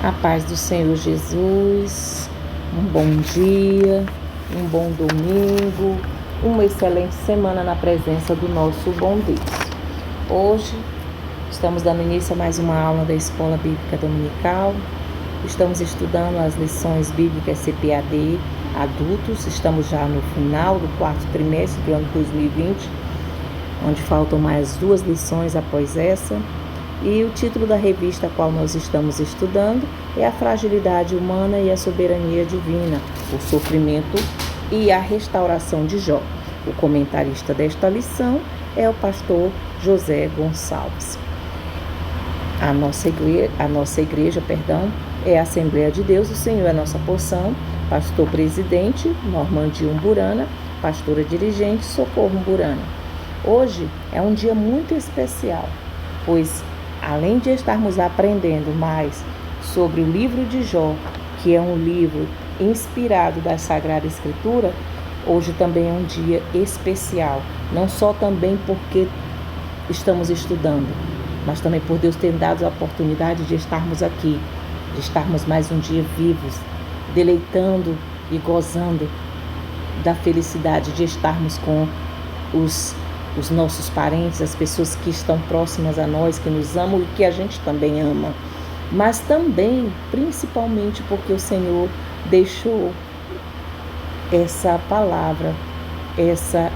A paz do Senhor Jesus, um bom dia, um bom domingo, uma excelente semana na presença do nosso bom Deus. Hoje estamos dando início a mais uma aula da Escola Bíblica Dominical. Estamos estudando as lições bíblicas CPAD adultos. Estamos já no final do quarto trimestre do ano 2020, onde faltam mais 2 lições após essa. E o título da revista a qual nós estamos estudando é A Fragilidade Humana e a Soberania Divina, o Sofrimento e a Restauração de Jó. O comentarista desta lição é o pastor José Gonçalves. A nossa igreja é a Assembleia de Deus, o Senhor é a nossa porção, pastor presidente Normandi Umburana, pastora dirigente Socorro Umburana. Hoje é um dia muito especial, pois além de estarmos aprendendo mais sobre o livro de Jó, que é um livro inspirado da Sagrada Escritura, hoje também é um dia especial, não só também porque estamos estudando, mas também por Deus ter dado a oportunidade de estarmos aqui, de estarmos mais um dia vivos, deleitando e gozando da felicidade de estarmos com os nossos parentes, as pessoas que estão próximas a nós, que nos amam e que a gente também ama. Mas também, principalmente porque o Senhor deixou essa palavra, essa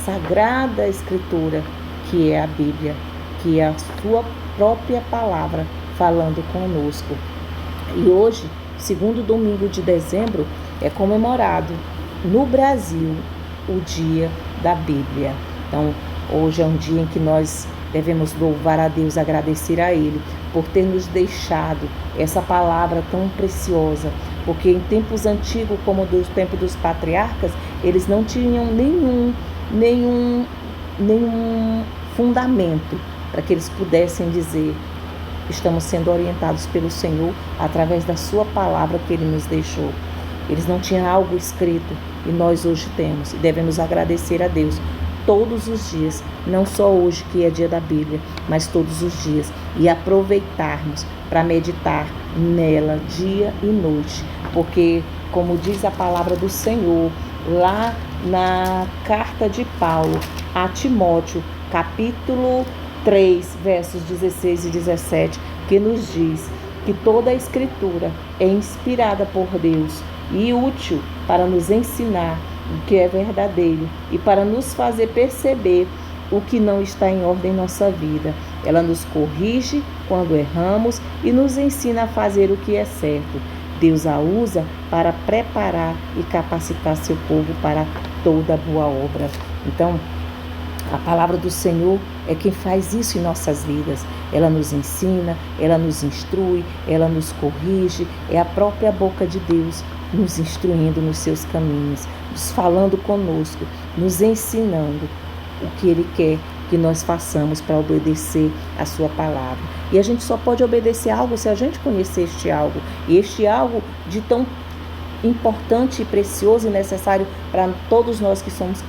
sagrada escritura, que é a Bíblia, que é a sua própria palavra falando conosco. E hoje, segundo domingo de dezembro, é comemorado no Brasil o Dia da Bíblia. Então, hoje é um dia em que nós devemos louvar a Deus, agradecer a Ele por ter nos deixado essa palavra tão preciosa, porque em tempos antigos, como do tempo dos patriarcas, eles não tinham nenhum fundamento para que eles pudessem dizer: estamos sendo orientados pelo Senhor através da sua palavra que Ele nos deixou. Eles não tinham algo escrito e nós hoje temos, e devemos agradecer a Deus todos os dias, não só hoje que é dia da Bíblia, mas todos os dias, e aproveitarmos para meditar nela dia e noite, porque, como diz a palavra do Senhor, lá na carta de Paulo a Timóteo, capítulo 3, versos 16 e 17, que nos diz que toda a Escritura é inspirada por Deus e útil para nos ensinar o que é verdadeiro e para nos fazer perceber o que não está em ordem em nossa vida. Ela nos corrige quando erramos e nos ensina a fazer o que é certo. Deus a usa para preparar e capacitar seu povo para toda boa obra. Então, a palavra do Senhor é quem faz isso em nossas vidas. Ela nos ensina, ela nos instrui, ela nos corrige. É a própria boca de Deus nos instruindo nos seus caminhos, nos falando conosco, nos ensinando o que Ele quer que nós façamos para obedecer a sua palavra. E a gente só pode obedecer algo se a gente conhecer este algo. E este algo de tão importante e precioso e necessário para todos nós que somos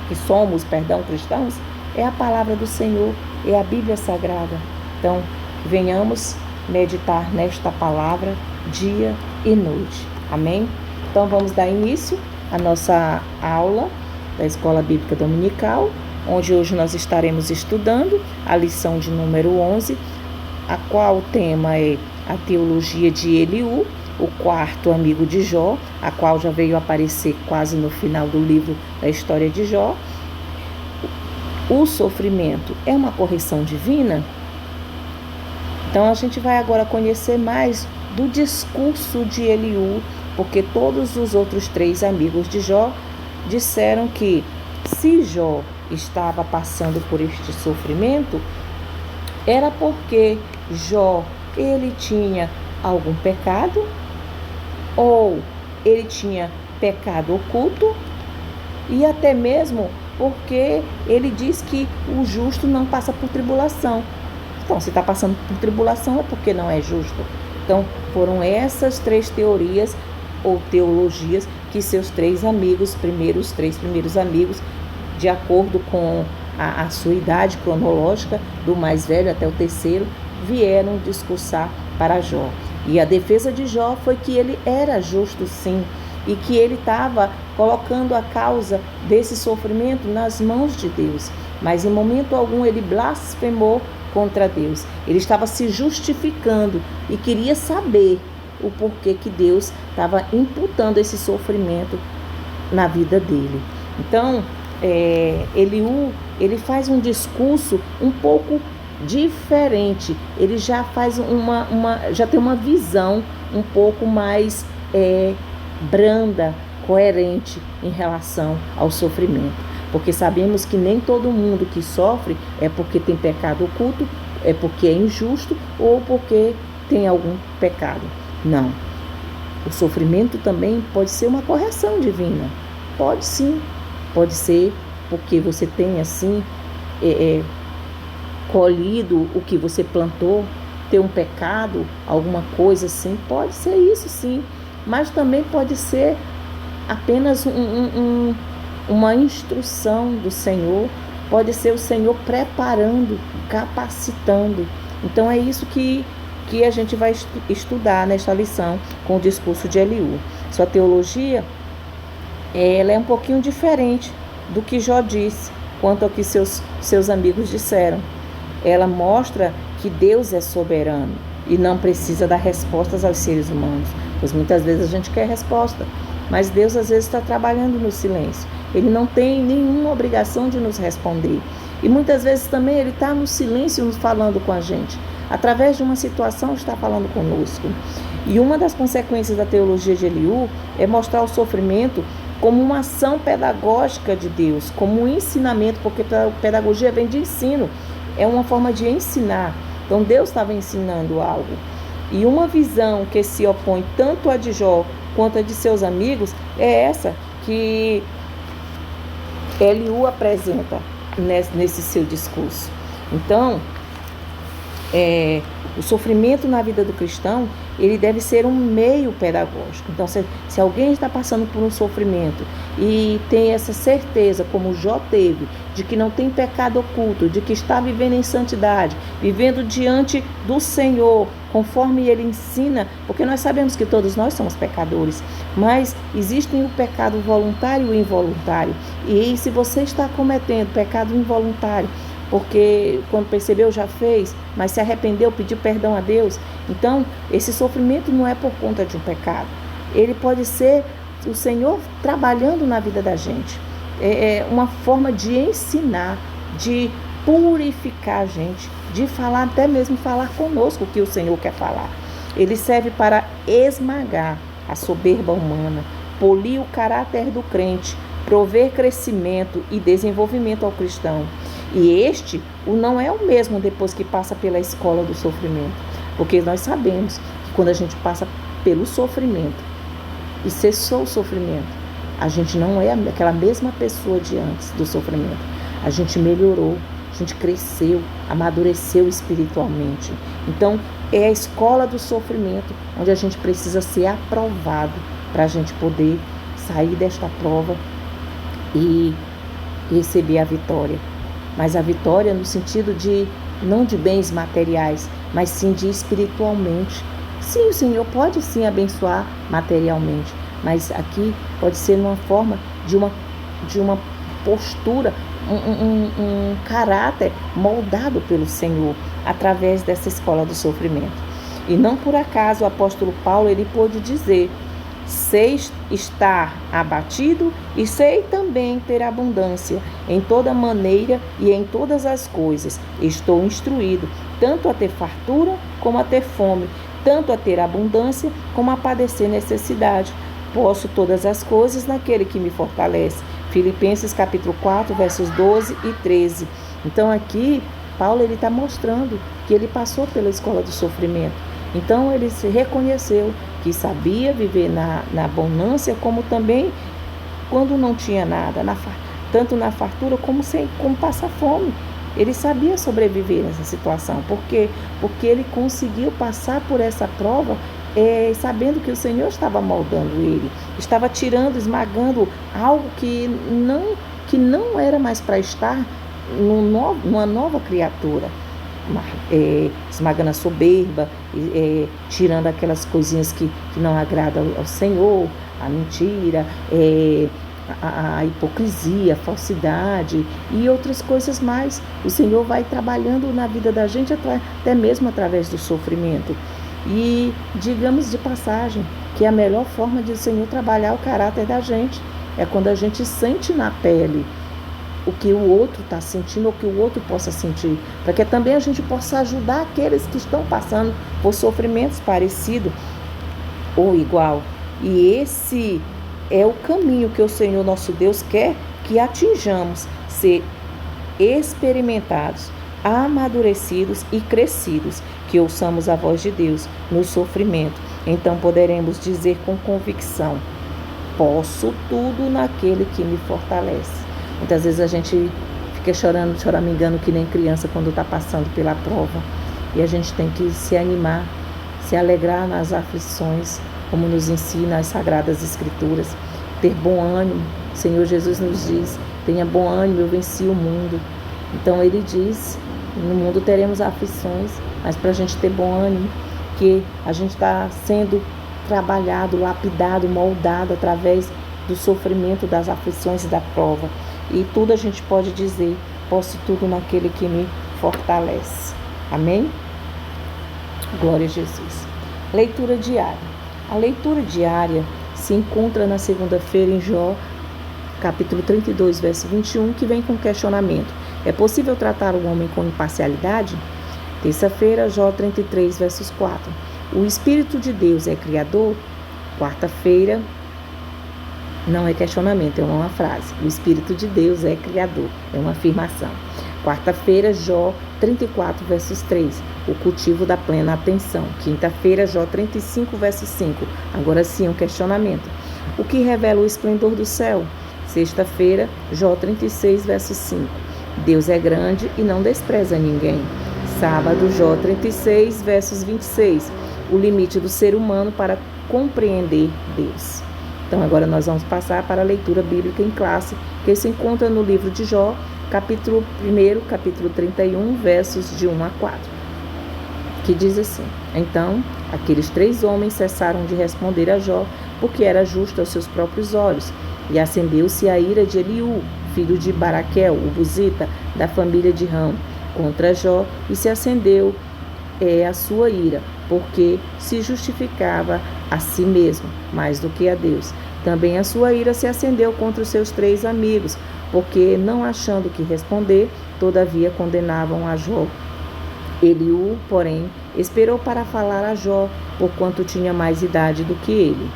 cristãos, é a palavra do Senhor, é a Bíblia Sagrada. Então, venhamos meditar nesta palavra dia e noite. Amém? Então, vamos dar início à nossa aula da Escola Bíblica Dominical, onde hoje nós estaremos estudando a lição de número 11, a qual o tema é a teologia de Eliú, o quarto amigo de Jó, a qual já veio aparecer quase no final do livro da história de Jó. O sofrimento é uma correção divina? Então a gente vai agora conhecer mais do discurso de Eliú, porque todos os outros 3 amigos de Jó disseram que se Jó estava passando por este sofrimento, era porque Jó, ele tinha algum pecado, ou ele tinha pecado oculto, e até mesmo porque ele diz que o justo não passa por tribulação. Então, se está passando por tribulação é porque não é justo. Então, foram essas 3 teorias ou teologias que seus 3 amigos, os 3 primeiros amigos, de acordo com a sua idade cronológica, do mais velho até o terceiro, vieram discursar para Jó. E a defesa de Jó foi que ele era justo, sim, e que ele estava colocando a causa desse sofrimento nas mãos de Deus. Mas em momento algum ele blasfemou contra Deus. Ele estava se justificando e queria saber o porquê que Deus estava imputando esse sofrimento na vida dele. Então, Eliú, ele faz um discurso um pouco diferente. Ele já faz já tem uma visão um pouco mais branda, coerente em relação ao sofrimento. Porque sabemos que nem todo mundo que sofre é porque tem pecado oculto, é porque é injusto ou porque tem algum pecado. Não. O sofrimento também pode ser uma correção divina. Pode sim. Pode ser porque você tem assim colhido o que você plantou, ter um pecado, alguma coisa assim. Pode ser isso sim. Mas também pode ser apenas uma instrução do Senhor, pode ser o Senhor preparando, capacitando. Então é isso que a gente vai estudar nesta lição com o discurso de Eliú. Sua teologia, ela é um pouquinho diferente do que Jó disse, quanto ao que seus amigos disseram. Ela mostra que Deus é soberano e não precisa dar respostas aos seres humanos, pois muitas vezes a gente quer resposta, mas Deus às vezes está trabalhando no silêncio. Ele não tem nenhuma obrigação de nos responder. E muitas vezes também Ele está no silêncio nos falando com a gente. Através de uma situação está falando conosco. E uma das consequências da teologia de Eliú é mostrar o sofrimento como uma ação pedagógica de Deus, como um ensinamento, porque pedagogia vem de ensino, é uma forma de ensinar. Então Deus estava ensinando algo. E uma visão que se opõe tanto a de Jó quanto a de seus amigos é essa que Eliú apresenta nesse seu discurso. Então, o sofrimento na vida do cristão, ele deve ser um meio pedagógico. Então, se alguém está passando por um sofrimento e tem essa certeza, como Jó teve, de que não tem pecado oculto, de que está vivendo em santidade, vivendo diante do Senhor, conforme Ele ensina, porque nós sabemos que todos nós somos pecadores, mas existem o pecado voluntário e involuntário. E se você está cometendo pecado involuntário, porque quando percebeu já fez, mas se arrependeu, pediu perdão a Deus, então esse sofrimento não é por conta de um pecado. Ele pode ser o Senhor trabalhando na vida da gente. É uma forma de ensinar, de purificar a gente, de falar, até mesmo falar conosco o que o Senhor quer falar. Ele serve para esmagar a soberba humana, polir o caráter do crente, prover crescimento e desenvolvimento ao cristão. E este não é o mesmo depois que passa pela escola do sofrimento, porque nós sabemos que quando a gente passa pelo sofrimento e cessou o sofrimento, a gente não é aquela mesma pessoa de antes do sofrimento. A gente melhorou, a gente cresceu, amadureceu espiritualmente. Então, é a escola do sofrimento onde a gente precisa ser aprovado para a gente poder sair desta prova e receber a vitória. Mas a vitória no sentido de, não de bens materiais, mas sim de espiritualmente. Sim, o Senhor pode sim abençoar materialmente, mas aqui pode ser numa forma de uma postura, um caráter moldado pelo Senhor, através dessa escola do sofrimento. E não por acaso o apóstolo Paulo, ele pôde dizer: sei estar abatido e sei também ter abundância. Em toda maneira e em todas as coisas estou instruído, tanto a ter fartura como a ter fome, tanto a ter abundância como a padecer necessidade. Posso todas as coisas naquele que me fortalece. Filipenses capítulo 4, versos 12 e 13. Então aqui, Paulo está mostrando que ele passou pela escola do sofrimento. Então ele se reconheceu que sabia viver na abundância, como também quando não tinha nada, tanto na fartura como passar fome. Ele sabia sobreviver nessa situação. Por quê? Porque ele conseguiu passar por essa prova sabendo que o Senhor estava moldando ele, estava tirando, esmagando algo que não era mais para estar numa nova criatura. esmagando a soberba, tirando aquelas coisinhas que não agradam ao Senhor, a mentira, a hipocrisia, a falsidade e outras coisas mais. O Senhor vai trabalhando na vida da gente até mesmo através do sofrimento. E digamos de passagem que a melhor forma de o Senhor trabalhar o caráter da gente é quando a gente sente na pele o que o outro está sentindo, ou que o outro possa sentir, para que também a gente possa ajudar aqueles que estão passando por sofrimentos parecidos ou igual. E esse é o caminho que o Senhor nosso Deus quer que atinjamos, ser experimentados, amadurecidos e crescidos, que ouçamos a voz de Deus no sofrimento. Então poderemos dizer com convicção: posso tudo naquele que me fortalece. Muitas vezes a gente fica choramingando que nem criança quando está passando pela prova. E a gente tem que se animar, se alegrar nas aflições, como nos ensina as Sagradas Escrituras. Ter bom ânimo. O Senhor Jesus nos diz: tenha bom ânimo, eu venci o mundo. Então Ele diz: no mundo teremos aflições, mas para a gente ter bom ânimo, que a gente está sendo trabalhado, lapidado, moldado através do sofrimento, das aflições e da prova. E tudo a gente pode dizer: posso tudo naquele que me fortalece. Amém? Glória a Jesus. Leitura diária. A leitura diária se encontra na segunda-feira em Jó, capítulo 32, verso 21, que vem com questionamento: é possível tratar o homem com imparcialidade? Terça-feira, Jó 33, versos 4. O Espírito de Deus é criador? Quarta-feira, não é questionamento, é uma frase. O Espírito de Deus é criador, é uma afirmação. Quarta-feira, Jó 34, versos 3. O cultivo da plena atenção. Quinta-feira, Jó 35, verso 5. Agora sim, um questionamento: o que revela o esplendor do céu? Sexta-feira, Jó 36, verso 5. Deus é grande e não despreza ninguém. Sábado, Jó 36, versos 26. O limite do ser humano para compreender Deus. Então agora nós vamos passar para a leitura bíblica em classe, que se encontra no livro de Jó, capítulo 1, capítulo 31, versos de 1 a 4. Que diz assim: então aqueles 3 homens cessaram de responder a Jó, porque era justo aos seus próprios olhos. E acendeu-se a ira de Eliú, filho de Baraquel, o buzita, da família de Rão, contra Jó, e se acendeu a sua ira, porque se justificava a si mesmo mais do que a Deus. Também a sua ira se acendeu contra os seus 3 amigos, porque, não achando que responder, todavia condenavam a Jó. Eliú, porém, esperou para falar a Jó, porquanto tinha mais idade do que ele.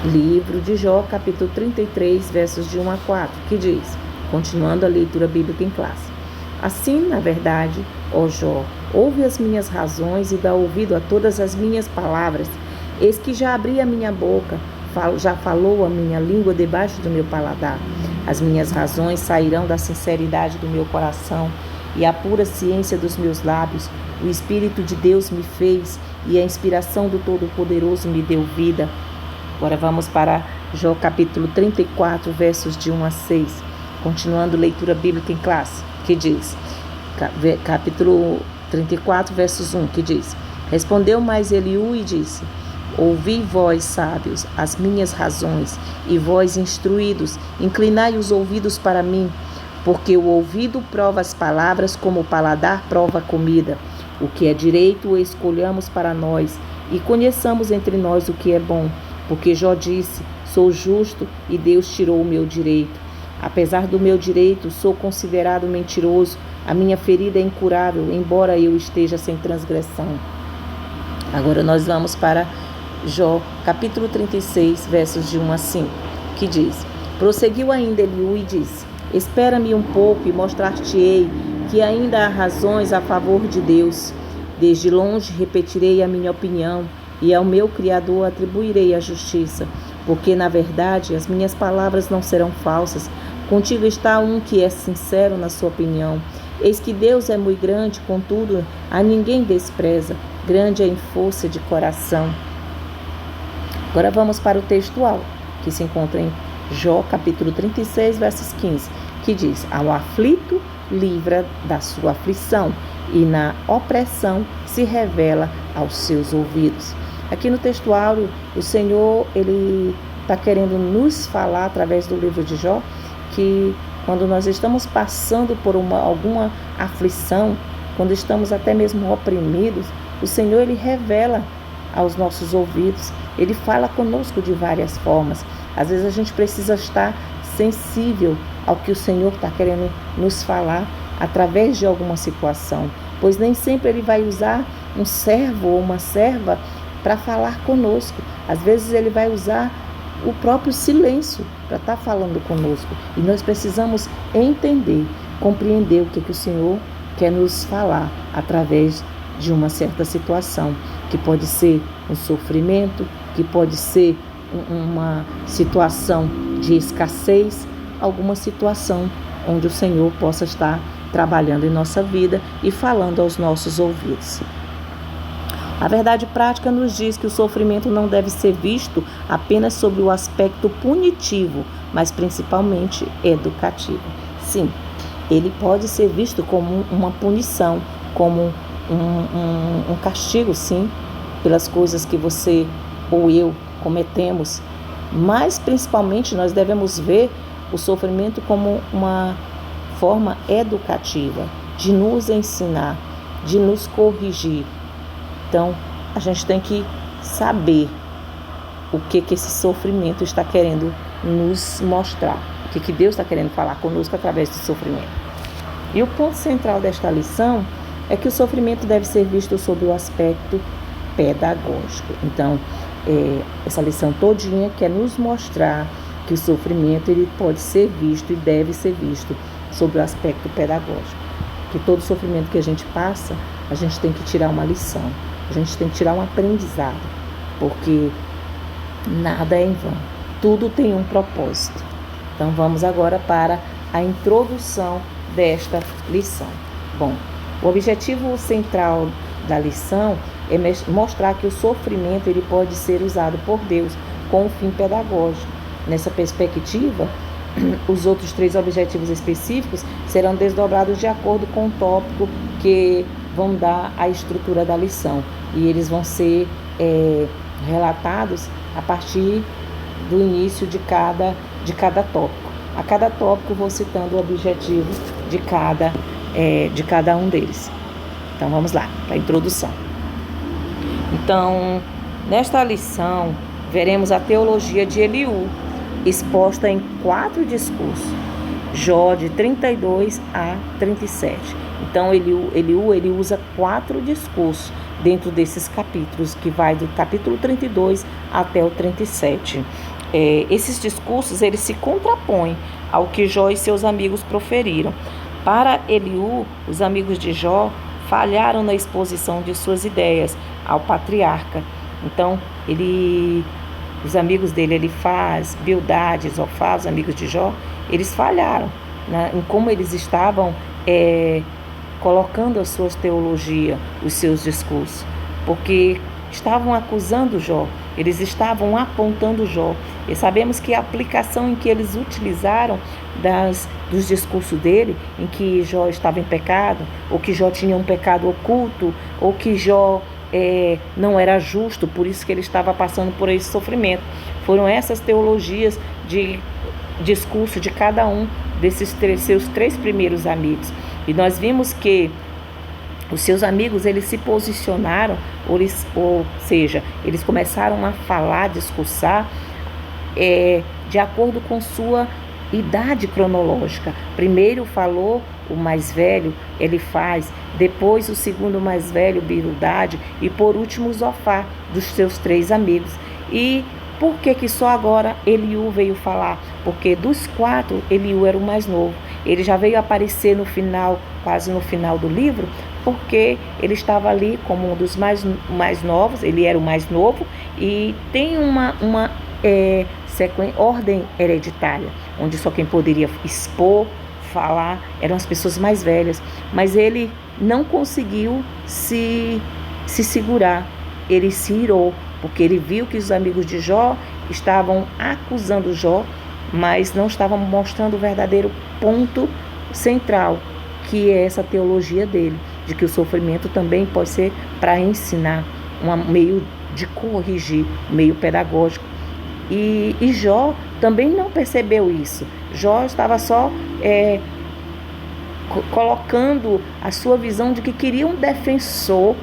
Livro de Jó, capítulo 33, versos de 1 a 4, que diz, continuando a leitura bíblica em classe: assim, na verdade, ó Jó, ouve as minhas razões e dá ouvido a todas as minhas palavras. Eis que já abri a minha boca, já falou a minha língua debaixo do meu paladar. As minhas razões sairão da sinceridade do meu coração e a pura ciência dos meus lábios. O Espírito de Deus me fez e a inspiração do Todo-Poderoso me deu vida. Agora vamos para Jó capítulo 34, versos de 1 a 6. Continuando leitura bíblica em classe, que diz, capítulo 34, versos 1, que diz: respondeu mais Eliú e disse: ouvi vós, sábios, as minhas razões, e vós, instruídos, inclinai os ouvidos para mim, porque o ouvido prova as palavras como o paladar prova a comida. O que é direito o escolhamos para nós, e conheçamos entre nós o que é bom. Porque Jó disse: sou justo e Deus tirou o meu direito. Apesar do meu direito, sou considerado mentiroso. A minha ferida é incurável, embora eu esteja sem transgressão. Agora nós vamos para Jó, capítulo 36, versos de 1 a 5, que diz: prosseguiu ainda Eliú e disse: espera-me um pouco e mostrar-te-ei que ainda há razões a favor de Deus. Desde longe repetirei a minha opinião e ao meu Criador atribuirei a justiça, porque na verdade as minhas palavras não serão falsas. Contigo está um que é sincero na sua opinião. Eis que Deus é muito grande, contudo a ninguém despreza, grande é em força de coração. Agora vamos para o textual, que se encontra em Jó capítulo 36, versos 15, que diz: ao aflito livra da sua aflição e na opressão se revela aos seus ouvidos. Aqui no texto áureo, o Senhor, Ele está querendo nos falar através do livro de Jó, que quando nós estamos passando por alguma aflição, quando estamos até mesmo oprimidos, o Senhor, Ele revela aos nossos ouvidos, Ele fala conosco de várias formas. Às vezes a gente precisa estar sensível ao que o Senhor está querendo nos falar através de alguma situação, pois nem sempre Ele vai usar um servo ou uma serva para falar conosco. Às vezes Ele vai usar o próprio silêncio para estar falando conosco, e nós precisamos entender, compreender o que o Senhor quer nos falar através de uma certa situação, que pode ser um sofrimento, que pode ser uma situação de escassez, alguma situação onde o Senhor possa estar trabalhando em nossa vida e falando aos nossos ouvidos. A verdade prática nos diz que o sofrimento não deve ser visto apenas sob o aspecto punitivo, mas principalmente educativo. Sim, ele pode ser visto como uma punição, como um castigo, sim, pelas coisas que você ou eu cometemos, mas principalmente nós devemos ver o sofrimento como uma forma educativa, de nos ensinar, de nos corrigir. Então, a gente tem que saber o que esse sofrimento está querendo nos mostrar, o que Deus está querendo falar conosco através do sofrimento. E o ponto central desta lição é que o sofrimento deve ser visto sob o aspecto pedagógico. Então, essa lição todinha quer nos mostrar que o sofrimento ele pode ser visto e deve ser visto sob o aspecto pedagógico. Que todo sofrimento que a gente passa, a gente tem que tirar uma lição, a gente tem que tirar um aprendizado, porque nada é em vão, tudo tem um propósito. Então vamos agora para a introdução desta lição. Bom, o objetivo central da lição é mostrar que o sofrimento ele pode ser usado por Deus com um fim pedagógico. Nessa perspectiva, os outros 3 objetivos específicos serão desdobrados de acordo com o tópico que vão dar a estrutura da lição. E eles vão ser relatados a partir do início de cada tópico. A cada tópico vou citando o objetivo de cada um deles. Então vamos lá, para a introdução. Então, nesta lição, veremos a teologia de Eliú, exposta em 4 discursos, Jó de 32 a 37. Então, Eliú ele usa 4 discursos dentro desses capítulos, que vai do capítulo 32 até o 37. Esses discursos eles se contrapõem ao que Jó e seus amigos proferiram. Para Eliú, os amigos de Jó falharam na exposição de suas ideias ao patriarca. Então, os amigos dele, Elifaz, Bildade, Zofar, os amigos de Jó, eles falharam em como eles estavam colocando as suas teologias, os seus discursos, porque estavam acusando Jó, eles estavam apontando Jó. E sabemos que a aplicação em que eles utilizaram dos discursos dele, em que Jó estava em pecado, ou que Jó tinha um pecado oculto, ou que Jó não era justo, por isso que ele estava passando por esse sofrimento. Foram essas teologias de discurso de cada um desses seus 3 primeiros amigos. E nós vimos que os seus amigos, eles se posicionaram, ou seja, eles começaram a falar, discursar, de acordo com sua idade cronológica. Primeiro falou o mais velho, Elifaz, depois o segundo mais velho, Bildade, e por último Zofar, dos seus 3 amigos. E por que só agora Eliú veio falar? Porque dos 4, Eliú era o mais novo. Ele já veio aparecer no final, quase no final do livro, porque ele estava ali como um dos mais novos, ele era o mais novo, e tem uma ordem hereditária, onde só quem poderia expor, falar, eram as pessoas mais velhas. Mas ele não conseguiu se segurar, ele se irou, porque ele viu que os amigos de Jó estavam acusando Jó, mas não estavam mostrando o verdadeiro ponto central, que é essa teologia dele, de que o sofrimento também pode ser para ensinar, um meio de corrigir, um meio pedagógico. E Jó também não percebeu isso. Jó estava só colocando a sua visão de que queria um defensor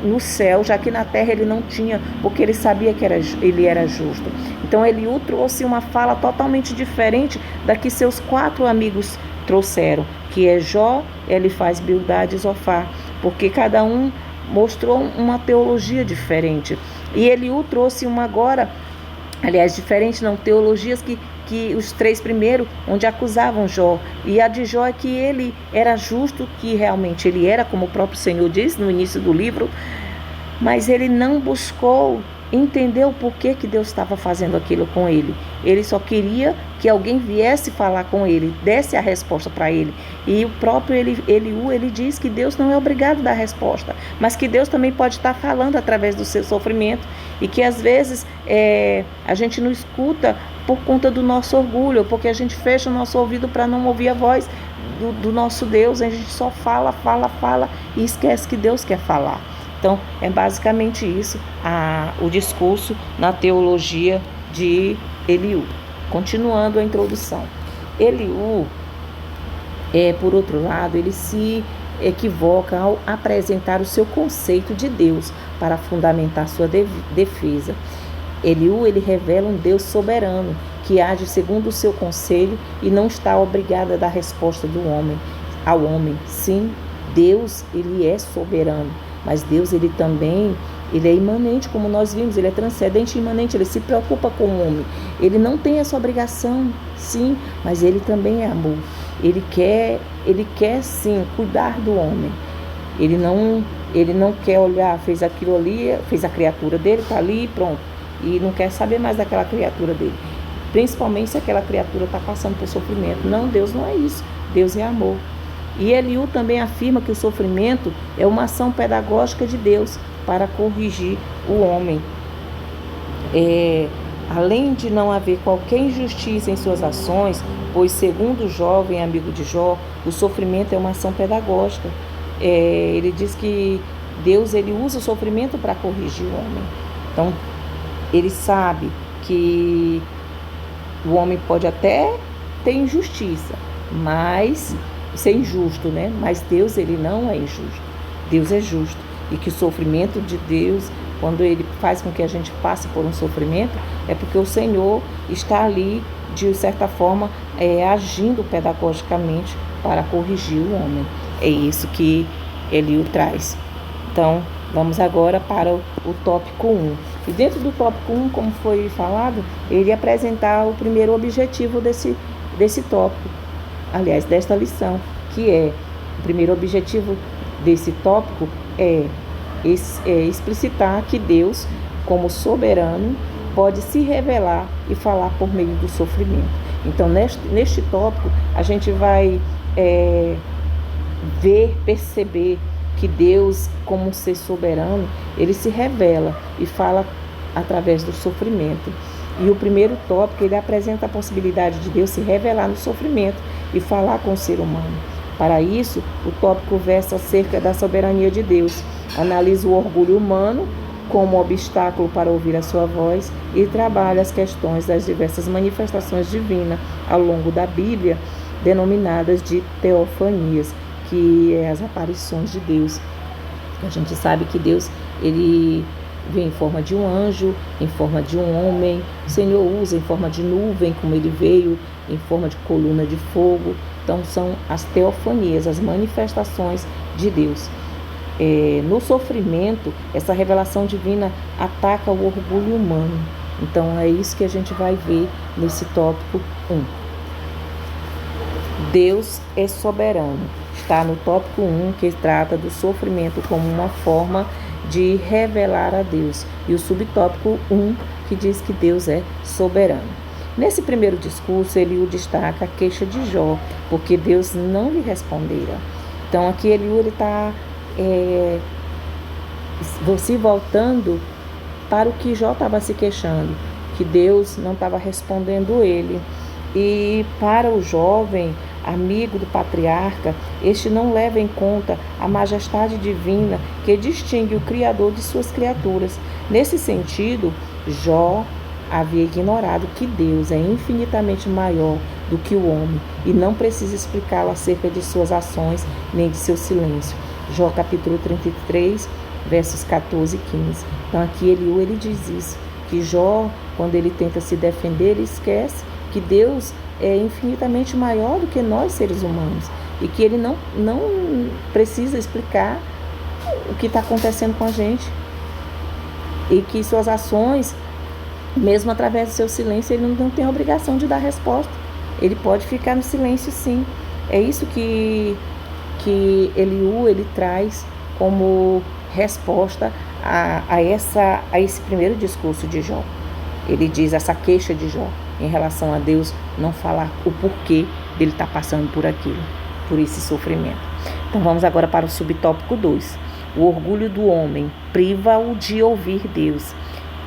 no céu, já que na terra ele não tinha, porque ele sabia que ele era justo. Então Eliú trouxe uma fala totalmente diferente da que seus 4 amigos trouxeram, que é Jó, Elifaz, Bildade e Zofar, porque cada um mostrou uma teologia diferente. E Eliú trouxe uma agora, aliás, diferente não, teologias que os 3 primeiros, onde acusavam Jó. E a de Jó é que ele era justo, que realmente ele era, como o próprio Senhor diz no início do livro, mas ele não buscou entender o porquê que Deus estava fazendo aquilo com ele. Ele só queria que alguém viesse falar com ele, desse a resposta para ele. E o próprio Eliú, ele diz que Deus não é obrigado a dar resposta, mas que Deus também pode estar falando através do seu sofrimento, e que às vezes a gente não escuta por conta do nosso orgulho, porque a gente fecha o nosso ouvido para não ouvir a voz do nosso Deus. A gente só fala e esquece que Deus quer falar. Então, é basicamente isso, o discurso na teologia de Eliú. Continuando a introdução. Eliú, por outro lado, ele se equivoca ao apresentar o seu conceito de Deus para fundamentar sua defesa. Eliú, ele revela um Deus soberano, que age segundo o seu conselho e não está obrigado a dar resposta ao homem. Sim, Deus, ele é soberano. Mas Deus, ele é imanente, como nós vimos, ele é transcendente e imanente, ele se preocupa com o homem. Ele não tem essa obrigação, sim, mas ele também é amor. Ele quer sim, cuidar do homem. Ele não quer olhar, fez aquilo ali, fez a criatura dele, está ali e pronto. E não quer saber mais daquela criatura dele. Principalmente se aquela criatura está passando por sofrimento. Não, Deus não é isso. Deus é amor. E Eliú também afirma que o sofrimento é uma ação pedagógica de Deus para corrigir o homem. Além de não haver qualquer injustiça em suas ações, pois segundo o jovem amigo de Jó, o sofrimento é uma ação pedagógica. Ele diz que Deus, ele usa o sofrimento para corrigir o homem. Então, ele sabe que o homem pode até ter injustiça, mas ser injusto, né? Mas Deus, ele não é injusto. Deus é justo. E que o sofrimento de Deus, quando ele faz com que a gente passe por um sofrimento, é porque o Senhor está ali, de certa forma, agindo pedagogicamente para corrigir o homem. É isso que Eliú traz. Então, vamos agora para o tópico 1. E dentro do tópico 1, como foi falado, ele ia apresentar o primeiro objetivo desse tópico, aliás, desta lição, que o primeiro objetivo desse tópico é explicitar que Deus, como soberano, pode se revelar e falar por meio do sofrimento. Então, neste tópico, a gente vai perceber que Deus, como um ser soberano, ele se revela e fala através do sofrimento. E o primeiro tópico, ele apresenta a possibilidade de Deus se revelar no sofrimento e falar com o ser humano. Para isso, o tópico versa acerca da soberania de Deus, analisa o orgulho humano como obstáculo para ouvir a sua voz e trabalha as questões das diversas manifestações divinas ao longo da Bíblia, denominadas de teofanias, que é as aparições de Deus. A gente sabe que Deus, ele vem em forma de um anjo, em forma de um homem. O Senhor usa em forma de nuvem, como ele veio, em forma de coluna de fogo. Então, são as teofanias, as manifestações de Deus. No sofrimento, essa revelação divina ataca o orgulho humano. Então, é isso que a gente vai ver nesse tópico 1. Deus é soberano. Está no tópico 1, que trata do sofrimento como uma forma de revelar a Deus. E o subtópico 1, que diz que Deus é soberano. Nesse primeiro discurso, Eliú destaca a queixa de Jó, porque Deus não lhe respondera. Então, aqui Eliú está se voltando para o que Jó estava se queixando, que Deus não estava respondendo ele. E para o jovem, amigo do patriarca, este não leva em conta a majestade divina que distingue o Criador de suas criaturas. Nesse sentido, Jó havia ignorado que Deus é infinitamente maior do que o homem e não precisa explicá-lo acerca de suas ações nem de seu silêncio. Jó capítulo 33, versos 14 e 15. Então aqui ele diz isso, que Jó, quando ele tenta se defender, ele esquece que Deus é infinitamente maior do que nós seres humanos e que ele não precisa explicar o que está acontecendo com a gente e que suas ações, mesmo através do seu silêncio, ele não tem a obrigação de dar resposta. Ele pode ficar no silêncio, sim. É isso que Eliú ele traz como resposta a esse primeiro discurso de Jó. Ele diz essa queixa de Jó em relação a Deus não falar o porquê dele estar passando por aquilo, por esse sofrimento. Então vamos agora para o subtópico 2. O orgulho do homem priva-o de ouvir Deus.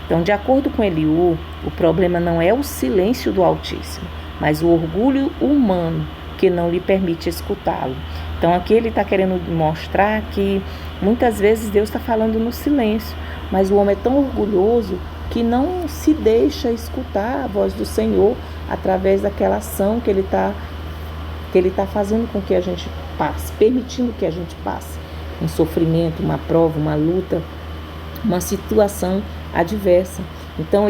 Então, de acordo com Eliú, o problema não é o silêncio do Altíssimo, mas o orgulho humano que não lhe permite escutá-lo. Então, aqui ele está querendo mostrar que muitas vezes Deus está falando no silêncio, mas o homem é tão orgulhoso que não se deixa escutar a voz do Senhor através daquela ação que ele está fazendo com que a gente passe, permitindo que a gente passe um sofrimento, uma prova, uma luta, uma situação adversa. Então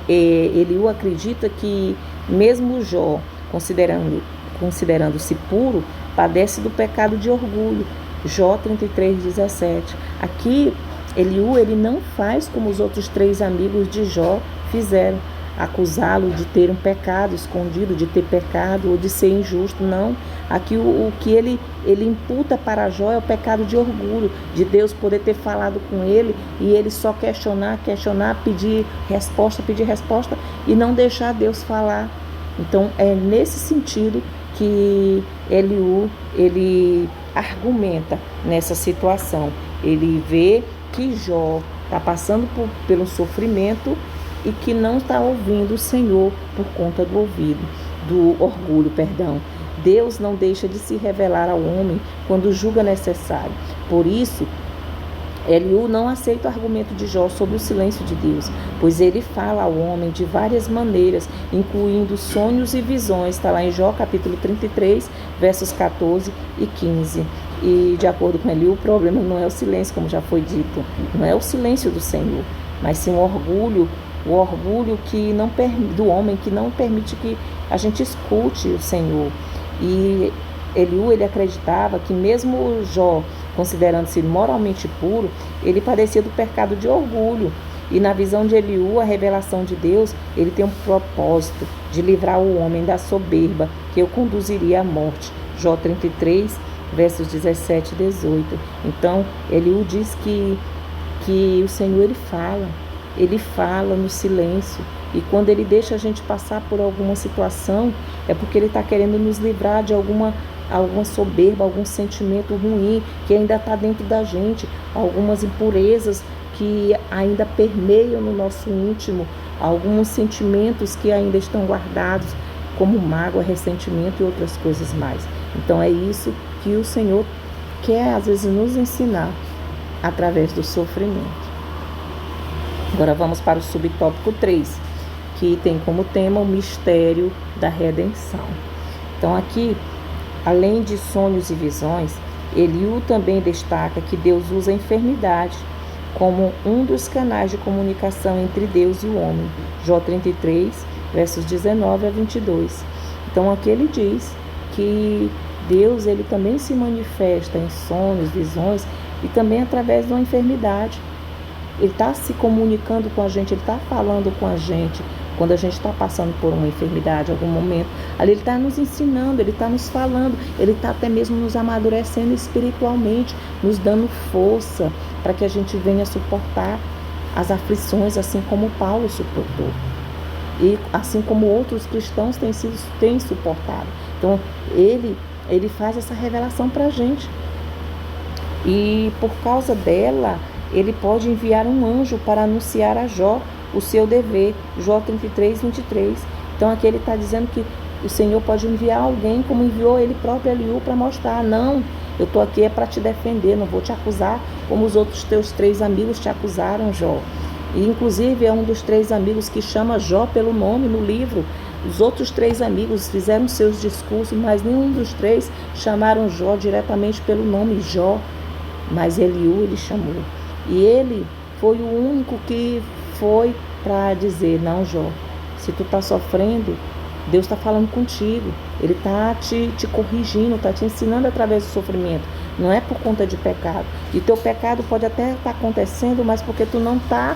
Eliú acredita que mesmo Jó, considerando-se puro, padece do pecado de orgulho. Jó 33:17. Aqui Eliú ele não faz como os outros 3 amigos de Jó fizeram, acusá-lo de ter um pecado escondido, de ter pecado ou de ser injusto. Não. Aqui o que ele imputa para Jó é o pecado de orgulho, de Deus poder ter falado com ele e ele só questionar, pedir resposta e não deixar Deus falar. Então é nesse sentido que Eliú ele argumenta nessa situação. Ele vê que Jó está passando pelo sofrimento e que não está ouvindo o Senhor por conta do orgulho. Deus não deixa de se revelar ao homem quando julga necessário. Por isso, Eliú não aceita o argumento de Jó sobre o silêncio de Deus, pois ele fala ao homem de várias maneiras, incluindo sonhos e visões. Está lá em Jó capítulo 33, versos 14 e 15. E de acordo com Eliú, o problema não é o silêncio, como já foi dito, não é o silêncio do Senhor, mas sim o orgulho do homem que não permite que a gente escute o Senhor. E Eliú ele acreditava que mesmo Jó, considerando-se moralmente puro, ele padecia do pecado de orgulho. E na visão de Eliú, a revelação de Deus, ele tem um propósito de livrar o homem da soberba que o conduziria à morte. Jó 33, versos 17 e 18. Então, Eliú diz que o Senhor ele fala no silêncio. E quando ele deixa a gente passar por alguma situação, é porque ele está querendo nos livrar de alguma soberba, algum sentimento ruim que ainda está dentro da gente, algumas impurezas que ainda permeiam no nosso íntimo, alguns sentimentos que ainda estão guardados, como mágoa, ressentimento e outras coisas mais. Então é isso que o Senhor quer às vezes nos ensinar através do sofrimento. Agora vamos para o subtópico 3, que tem como tema o mistério da redenção. Então aqui, além de sonhos e visões, Eliú também destaca que Deus usa a enfermidade como um dos canais de comunicação entre Deus e o homem. Jó 33, versos 19 a 22. Então aqui ele diz que Deus ele também se manifesta em sonhos, visões e também através de uma enfermidade. Ele está se comunicando com a gente, ele está falando com a gente. Quando a gente está passando por uma enfermidade, algum momento, ali ele está nos ensinando, ele está nos falando, ele está até mesmo nos amadurecendo espiritualmente, nos dando força para que a gente venha suportar as aflições, assim como Paulo suportou. E assim como outros cristãos têm suportado. Então, ele faz essa revelação para a gente. E por causa dela, ele pode enviar um anjo para anunciar a Jó o seu dever. Jó 33, 23. Então aqui ele está dizendo que o Senhor pode enviar alguém, como enviou ele próprio Eliú, para mostrar: não, eu estou aqui para te defender, não vou te acusar como os outros teus 3 amigos te acusaram, Jó. E inclusive é um dos 3 amigos que chama Jó pelo nome no livro. Os outros 3 amigos fizeram seus discursos, mas nenhum dos 3 chamaram Jó diretamente pelo nome Jó, mas Eliú ele chamou. E ele foi o único que foi para dizer: não, Jó, se tu está sofrendo, Deus está falando contigo, Ele está te corrigindo, está te ensinando através do sofrimento. Não é por conta de pecado. E teu pecado pode até estar acontecendo, mas porque tu não está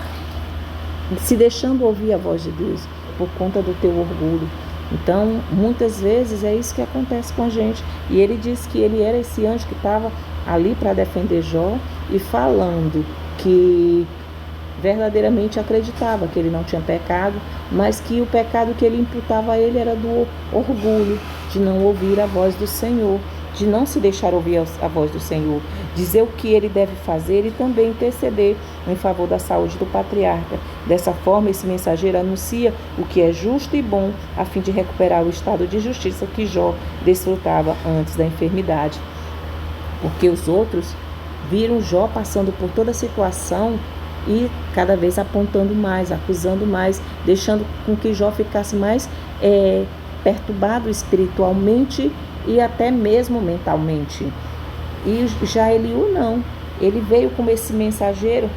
se deixando ouvir a voz de Deus, por conta do teu orgulho. Então, muitas vezes é isso que acontece com a gente. E ele disse que ele era esse anjo que estava ali para defender Jó e falando que verdadeiramente acreditava que ele não tinha pecado, mas que o pecado que ele imputava a ele era do orgulho, de não ouvir a voz do Senhor, de não se deixar ouvir a voz do Senhor, dizer o que ele deve fazer e também interceder em favor da saúde do patriarca. Dessa forma, esse mensageiro anuncia o que é justo e bom, a fim de recuperar o estado de justiça que Jó desfrutava antes da enfermidade. Porque os outros viram Jó passando por toda a situação e cada vez apontando mais, acusando mais, deixando com que Jó ficasse mais perturbado espiritualmente e até mesmo mentalmente. E já Eliú não, ele veio como esse mensageiro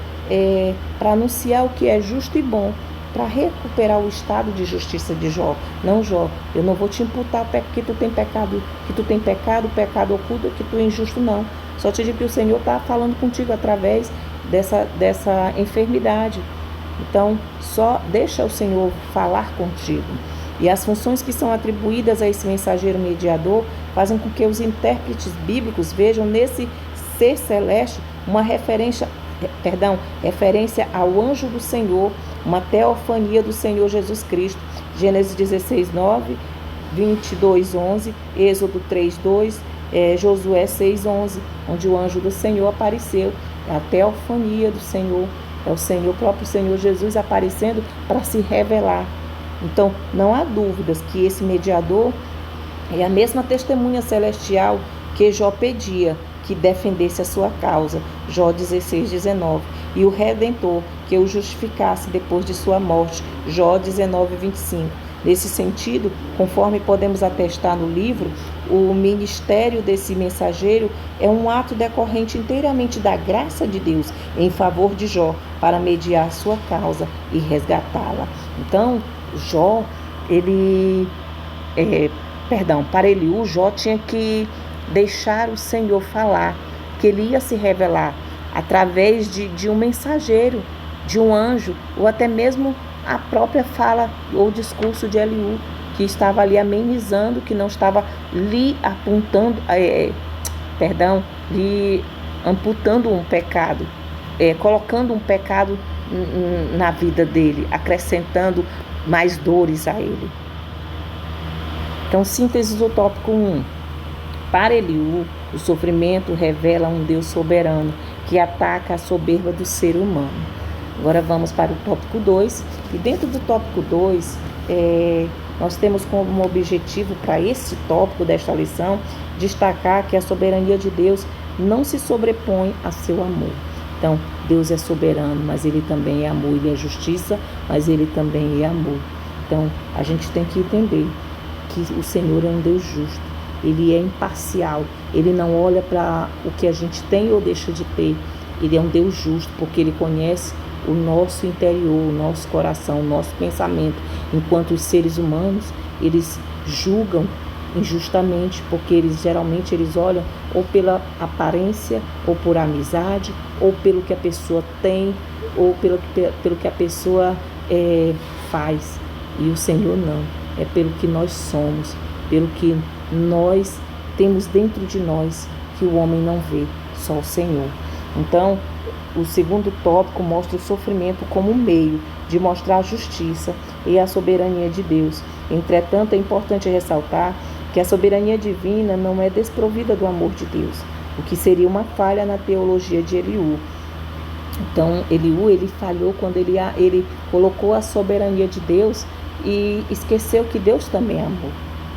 para anunciar o que é justo e bom, para recuperar o estado de justiça de Jó. Não, Jó, eu não vou te imputar que tu tem pecado oculto, que tu é injusto, não. Só te digo que o Senhor está falando contigo através dessa enfermidade. Então, só deixa o Senhor falar contigo. E as funções que são atribuídas a esse mensageiro mediador fazem com que os intérpretes bíblicos vejam nesse ser celeste uma referência ao anjo do Senhor, uma teofania do Senhor Jesus Cristo. Gênesis 16, 9, 22, 11, Êxodo 3, 2, Josué 6, 11, onde o anjo do Senhor apareceu. A teofania do Senhor, o próprio Senhor Jesus aparecendo para se revelar. Então, não há dúvidas que esse mediador é a mesma testemunha celestial que Jó pedia que defendesse a sua causa, Jó 16, 19, e o Redentor que o justificasse depois de sua morte, Jó 19, 25. Nesse sentido, conforme podemos atestar no livro, o ministério desse mensageiro é um ato decorrente inteiramente da graça de Deus em favor de Jó, para mediar sua causa e resgatá-la. Então, Jó, para Eliú, Jó tinha que deixar o Senhor falar, que ele ia se revelar através de um mensageiro, de um anjo, ou até mesmo a própria fala ou discurso de Eliú, que estava ali amenizando, que não estava lhe apontando, lhe amputando um pecado, colocando um pecado na vida dele, acrescentando mais dores a ele. Então, síntese do tópico 1. Para Eliú, o sofrimento revela um Deus soberano que ataca a soberba do ser humano. Agora vamos para o tópico 2. E dentro do tópico 2, nós temos como objetivo para esse tópico desta lição destacar que a soberania de Deus não se sobrepõe a seu amor. Então, Deus é soberano, mas Ele também é amor. Ele é justiça, mas Ele também é amor. Então, a gente tem que entender que o Senhor é um Deus justo. Ele é imparcial. Ele não olha para o que a gente tem ou deixa de ter. Ele é um Deus justo, porque Ele conhece o nosso interior, o nosso coração, o nosso pensamento. Enquanto os seres humanos, eles julgam injustamente, porque geralmente eles olham ou pela aparência, ou por amizade, ou pelo que a pessoa tem, ou pelo que a pessoa faz. E o Senhor não, é pelo que nós somos, pelo que nós temos dentro de nós, que o homem não vê, só o Senhor. Então, o segundo tópico mostra o sofrimento como meio de mostrar a justiça e a soberania de Deus. Entretanto, é importante ressaltar que a soberania divina não é desprovida do amor de Deus, o que seria uma falha na teologia de Eliú. Então, Eliú, ele falhou quando ele colocou a soberania de Deus e esqueceu que Deus também é amor.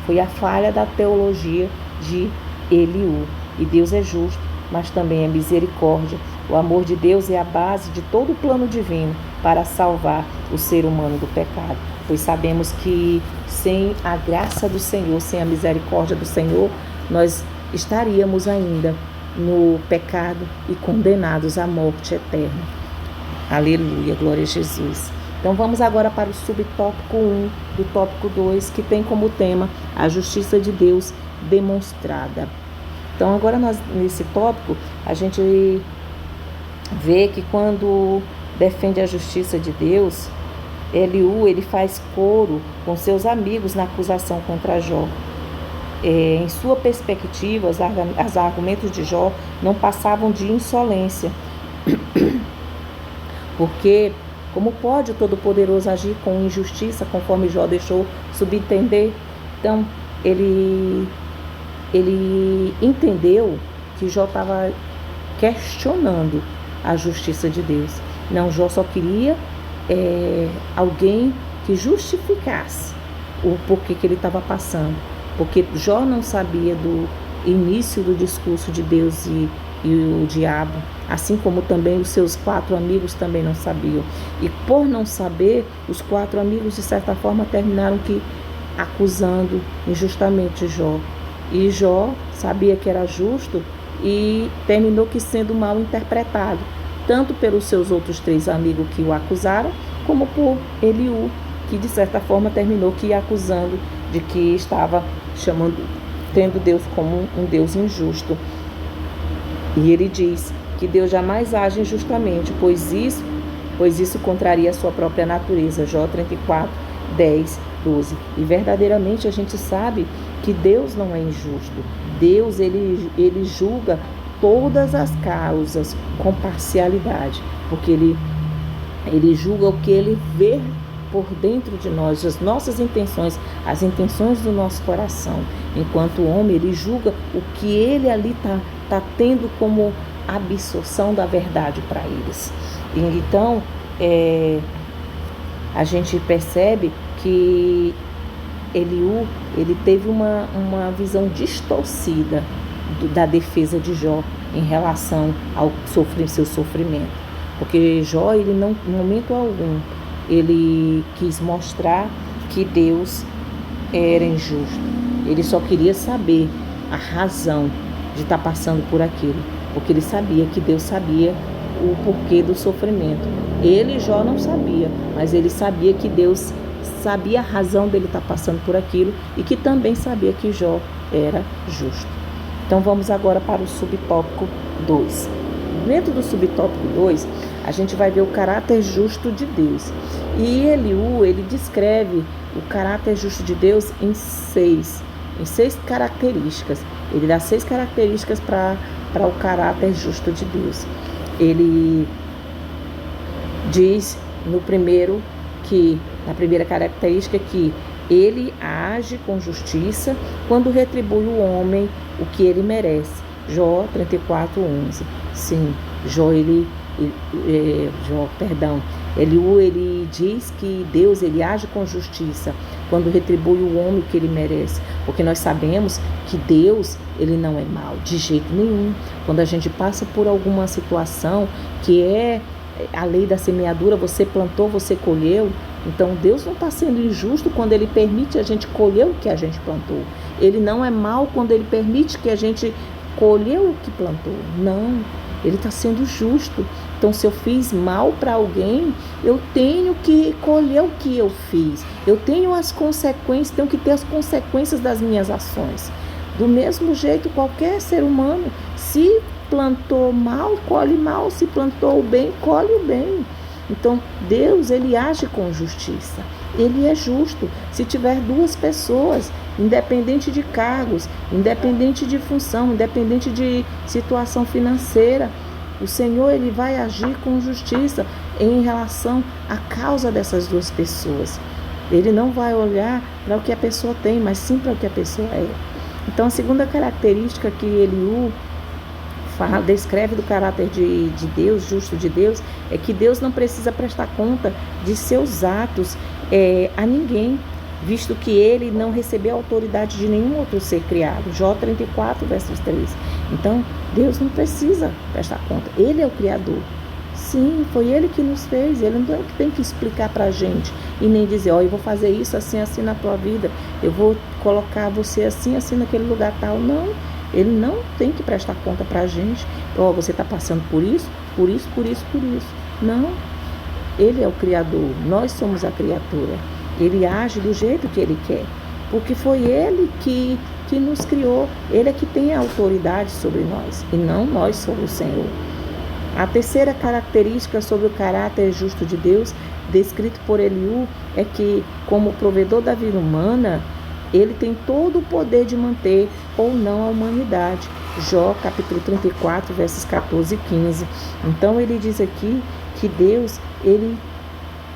Foi a falha da teologia de Eliú. E Deus é justo, mas também é misericórdia. O amor de Deus é a base de todo o plano divino para salvar o ser humano do pecado. Pois sabemos que sem a graça do Senhor, sem a misericórdia do Senhor, nós estaríamos ainda no pecado e condenados à morte eterna. Aleluia, glória a Jesus. Então vamos agora para o subtópico 1 do tópico 2, que tem como tema a justiça de Deus demonstrada. Então agora nesse tópico a gente vê que quando defende a justiça de Deus, Eliú, ele faz coro com seus amigos na acusação contra Jó. Em sua perspectiva, os argumentos de Jó não passavam de insolência. Porque como pode o Todo-Poderoso agir com injustiça, conforme Jó deixou subentender? Então, ele entendeu que Jó estava questionando a justiça de Deus. Não, Jó só queria alguém que justificasse o porquê que ele estava passando. Porque Jó não sabia do início do discurso de Deus e o diabo, assim como também os seus 4 amigos também não sabiam. E por não saber, os 4 amigos de certa forma terminaram acusando injustamente Jó. E Jó sabia que era justo e terminou sendo mal interpretado, tanto pelos seus outros 3 amigos que o acusaram, como por Eliú, que de certa forma terminou acusando de que estava tendo Deus como um Deus injusto. E ele diz que Deus jamais age injustamente, pois isso contraria a sua própria natureza. Jó 34, 10, 12. E verdadeiramente a gente sabe que Deus não é injusto. Deus, ele julga todas as causas com parcialidade, porque ele julga o que ele vê por dentro de nós, as nossas intenções, as intenções do nosso coração. Enquanto o homem, ele julga o que ele ali está tendo como absorção da verdade para eles. E então, a gente percebe que Eliú, ele teve uma visão distorcida da defesa de Jó em relação ao seu sofrimento. Porque Jó, ele não, em momento algum, ele quis mostrar que Deus era injusto. Ele só queria saber a razão de estar passando por aquilo, porque ele sabia que Deus sabia o porquê do sofrimento. Ele, Jó, não sabia, mas ele sabia que Deus sabia a razão dele estar passando por aquilo e que também sabia que Jó era justo. Então vamos agora para o subtópico 2. Dentro do subtópico 2, a gente vai ver o caráter justo de Deus. E Eliú, ele descreve o caráter justo de Deus em seis características. Ele dá 6 características para o caráter justo de Deus. Ele diz na primeira característica que ele age com justiça quando retribui o homem o que ele merece. Jó 34, 11. Sim, Eliú, ele diz que Deus, ele age com justiça quando retribui o homem o que ele merece, porque nós sabemos que Deus, ele não é mau de jeito nenhum. Quando a gente passa por alguma situação que é a lei da semeadura, você plantou, você colheu, então Deus não está sendo injusto quando ele permite a gente colher o que a gente plantou. Ele não é mau quando ele permite que a gente colher o que plantou. Não, ele está sendo justo. Então, se eu fiz mal para alguém, eu tenho que colher o que eu fiz. Eu tenho as consequências, tenho que ter as consequências das minhas ações. Do mesmo jeito, qualquer ser humano, se plantou mal, colhe mal. Se plantou o bem, colhe o bem. Então, Deus, ele age com justiça. Ele é justo. Se tiver 2 pessoas, independente de cargos, independente de função, independente de situação financeira, o Senhor, ele vai agir com justiça em relação à causa dessas 2 pessoas. Ele não vai olhar para o que a pessoa tem, mas sim para o que a pessoa é. Então, a segunda característica que Eliú descreve do caráter de Deus, justo de Deus, é que Deus não precisa prestar conta de seus atos a ninguém. visto que ele não recebeu a autoridade de nenhum outro ser criado. Jó 34, versos 3. Então, Deus não precisa prestar conta. Ele é o Criador. Sim, foi Ele que nos fez. Ele não tem que explicar para a gente e nem dizer, eu vou fazer isso assim, assim na tua vida. Eu vou colocar você assim, assim naquele lugar tal. Não, Ele não tem que prestar conta para a gente. Você está passando por isso, por isso, por isso, por isso. Não, Ele é o Criador. Nós somos a criatura. Ele age do jeito que Ele quer. Porque foi Ele que nos criou. Ele é que tem a autoridade sobre nós. E não nós sobre o Senhor. A terceira característica sobre o caráter justo de Deus, descrito por Eliú, é que, como provedor da vida humana, ele tem todo o poder de manter ou não a humanidade. Jó, capítulo 34, versos 14 e 15. Então, ele diz aqui que Deus,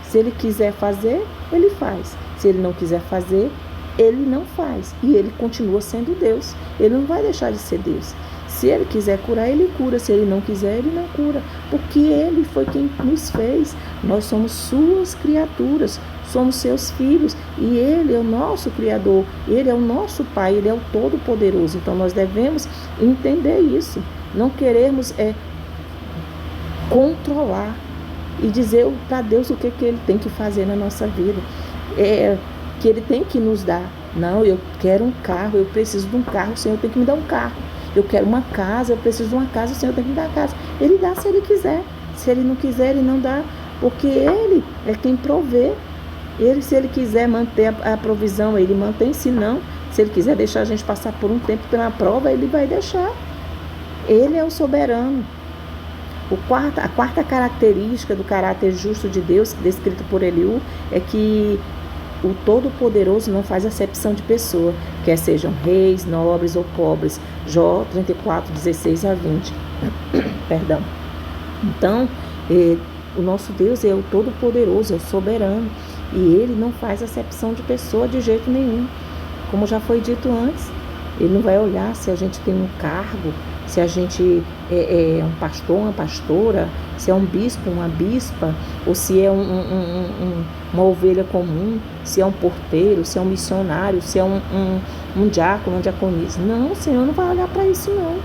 se ele quiser fazer, ele faz. Se ele não quiser fazer, ele não faz. E ele continua sendo Deus. Ele não vai deixar de ser Deus. Se ele quiser curar, ele cura. Se ele não quiser, ele não cura. Porque ele foi quem nos fez. Nós somos suas criaturas. Somos seus filhos. E ele é o nosso Criador. Ele é o nosso Pai. Ele é o Todo-Poderoso. Então, nós devemos entender isso. Não queremos controlar e dizer para Deus o que ele tem que fazer na nossa vida. Que ele tem que nos dar. Não, eu quero um carro, eu preciso de um carro, o Senhor tem que me dar um carro. Eu quero uma casa, eu preciso de uma casa, o Senhor tem que me dar a casa. Ele dá se ele quiser. Se ele não quiser, ele não dá. Porque ele é quem provê. Se ele quiser manter a provisão, ele mantém. Se não, se ele quiser deixar a gente passar por um tempo pela prova, ele vai deixar. Ele é o soberano. A quarta característica do caráter justo de Deus, descrito por Eliú, é que o Todo-Poderoso não faz acepção de pessoa, quer sejam reis, nobres ou pobres. Jó 34, 16 a 20. Perdão. Então, o nosso Deus é o Todo-Poderoso, é o soberano. E Ele não faz acepção de pessoa de jeito nenhum. Como já foi dito antes, Ele não vai olhar se a gente tem um cargo, se a gente é um pastor, uma pastora, se é um bispo, uma bispa, ou se é uma ovelha comum, se é um porteiro, se é um missionário, se é um diácono, uma diaconisa. Não, o Senhor não vai olhar para isso, não.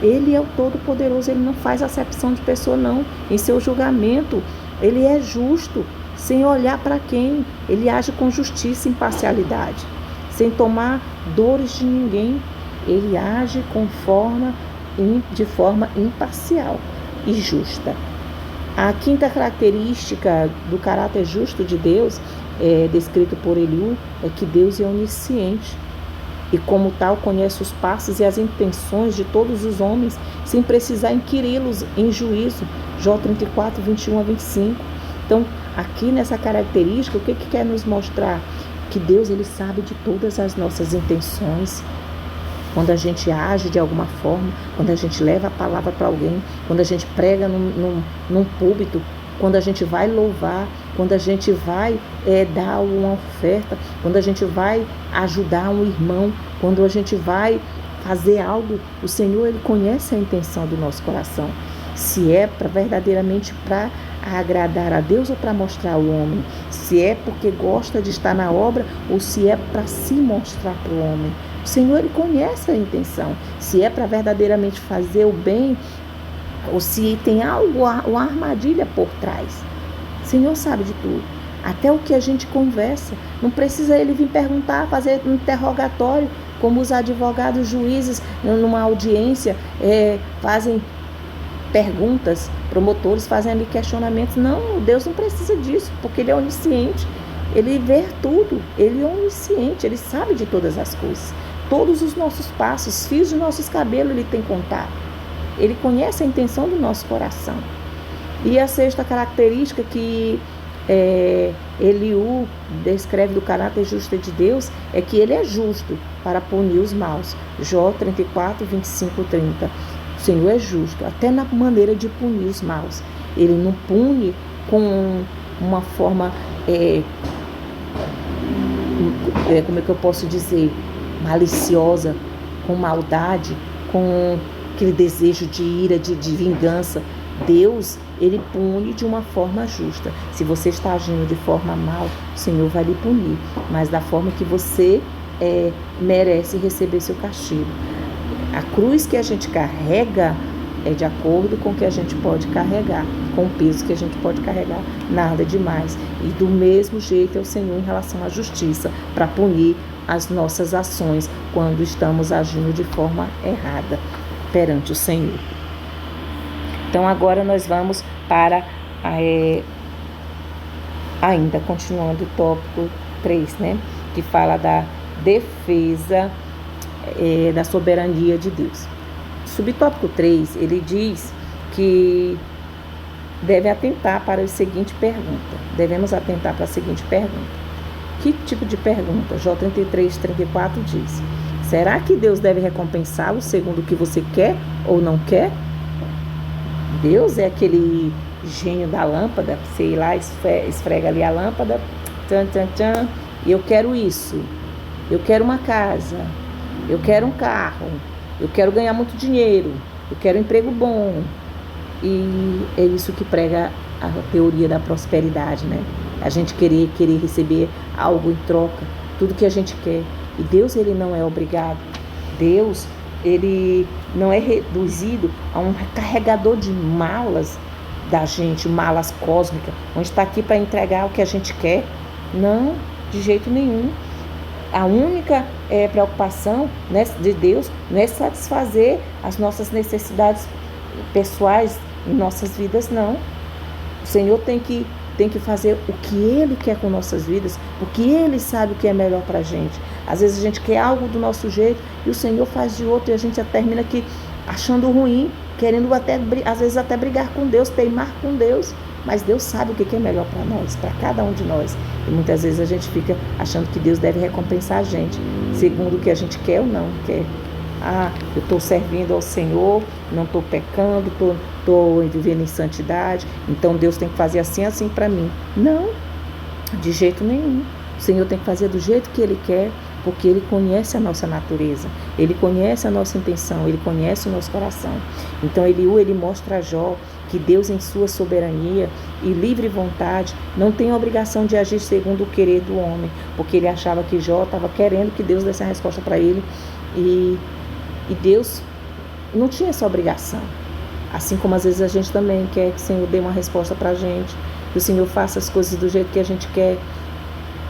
Ele é o Todo-Poderoso, Ele não faz acepção de pessoa, não. Em seu julgamento, Ele é justo, sem olhar para quem. Ele age com justiça e imparcialidade, sem tomar dores de ninguém. Ele age de forma imparcial e justa. A quinta característica do caráter justo de Deus, descrito por Eliú, é que Deus é onisciente e, como tal, conhece os passos e as intenções de todos os homens, sem precisar inquiri-los em juízo. Jó 34, 21 a 25. Então, aqui nessa característica, o que quer nos mostrar? Que Deus, Ele sabe de todas as nossas intenções. Quando a gente age de alguma forma, quando a gente leva a palavra para alguém, quando a gente prega num púlpito, quando a gente vai louvar, quando a gente vai dar uma oferta, quando a gente vai ajudar um irmão, quando a gente vai fazer algo, o Senhor, Ele conhece a intenção do nosso coração. Se é verdadeiramente para agradar a Deus ou para mostrar ao homem, se é porque gosta de estar na obra ou se é para se mostrar para o homem. O Senhor, Ele conhece a intenção, se é para verdadeiramente fazer o bem ou se tem algo, uma armadilha por trás. O Senhor sabe de tudo, até o que a gente conversa. Não precisa Ele vir perguntar, fazer um interrogatório, como os advogados, juízes, numa audiência, fazem perguntas, promotores fazem ali questionamentos. Não, Deus não precisa disso, porque Ele é onisciente. Ele vê tudo, Ele é onisciente, Ele sabe de todas as coisas. Todos os nossos passos, fios de nossos cabelos, Ele tem contado. Ele conhece a intenção do nosso coração. E a sexta característica que Eliú descreve do caráter justo de Deus é que Ele é justo para punir os maus. Jó 34, 25, 30. O Senhor é justo, até na maneira de punir os maus. Ele não pune com uma forma, como é que eu posso dizer, maliciosa, com maldade, com aquele desejo de ira, de vingança. Deus, ele pune de uma forma justa. Se você está agindo de forma mal, o Senhor vai lhe punir, mas da forma que você merece receber seu castigo. A cruz que a gente carrega é de acordo com o que a gente pode carregar, com o peso que a gente pode carregar, nada demais. E do mesmo jeito é o Senhor em relação à justiça, para punir as nossas ações quando estamos agindo de forma errada perante o Senhor. Então agora nós vamos para, ainda continuando o tópico 3, né? Que fala da defesa da soberania de Deus. Subtópico 3, ele diz que deve atentar para a seguinte pergunta. Devemos atentar para a seguinte pergunta. Que tipo de pergunta? Jó 33:34 diz: será que Deus deve recompensá-lo segundo o que você quer ou não quer? Deus é aquele gênio da lâmpada, você ir lá, esfrega ali a lâmpada, e eu quero isso, eu quero uma casa, eu quero um carro, eu quero ganhar muito dinheiro, eu quero um emprego bom. E é isso que prega a teoria da prosperidade, né? A gente querer receber algo em troca, tudo que a gente quer. E Deus, ele não é obrigado. Deus, ele não é reduzido a um carregador de malas da gente, malas cósmicas, onde está aqui para entregar o que a gente quer. Não, de jeito nenhum. A única preocupação, né, de Deus não é satisfazer as nossas necessidades pessoais em nossas vidas, não. O Senhor tem que fazer o que Ele quer com nossas vidas, porque Ele sabe o que é melhor para a gente. Às vezes a gente quer algo do nosso jeito e o Senhor faz de outro, e a gente já termina aqui achando ruim, querendo às vezes até brigar com Deus, teimar com Deus. Mas Deus sabe o que é melhor para nós, para cada um de nós. E muitas vezes a gente fica achando que Deus deve recompensar a gente, segundo o que a gente quer ou não quer. Eu estou servindo ao Senhor, não estou pecando, estou vivendo em santidade, então Deus tem que fazer assim para mim. Não, de jeito nenhum. O Senhor tem que fazer do jeito que Ele quer, porque Ele conhece a nossa natureza, Ele conhece a nossa intenção, Ele conhece o nosso coração. Então ele mostra a Jó que Deus, em sua soberania e livre vontade, não tem a obrigação de agir segundo o querer do homem, porque ele achava que Jó estava querendo que Deus desse a resposta para ele, e Deus não tinha essa obrigação. Assim como às vezes a gente também quer que o Senhor dê uma resposta para a gente, que o Senhor faça as coisas do jeito que a gente quer,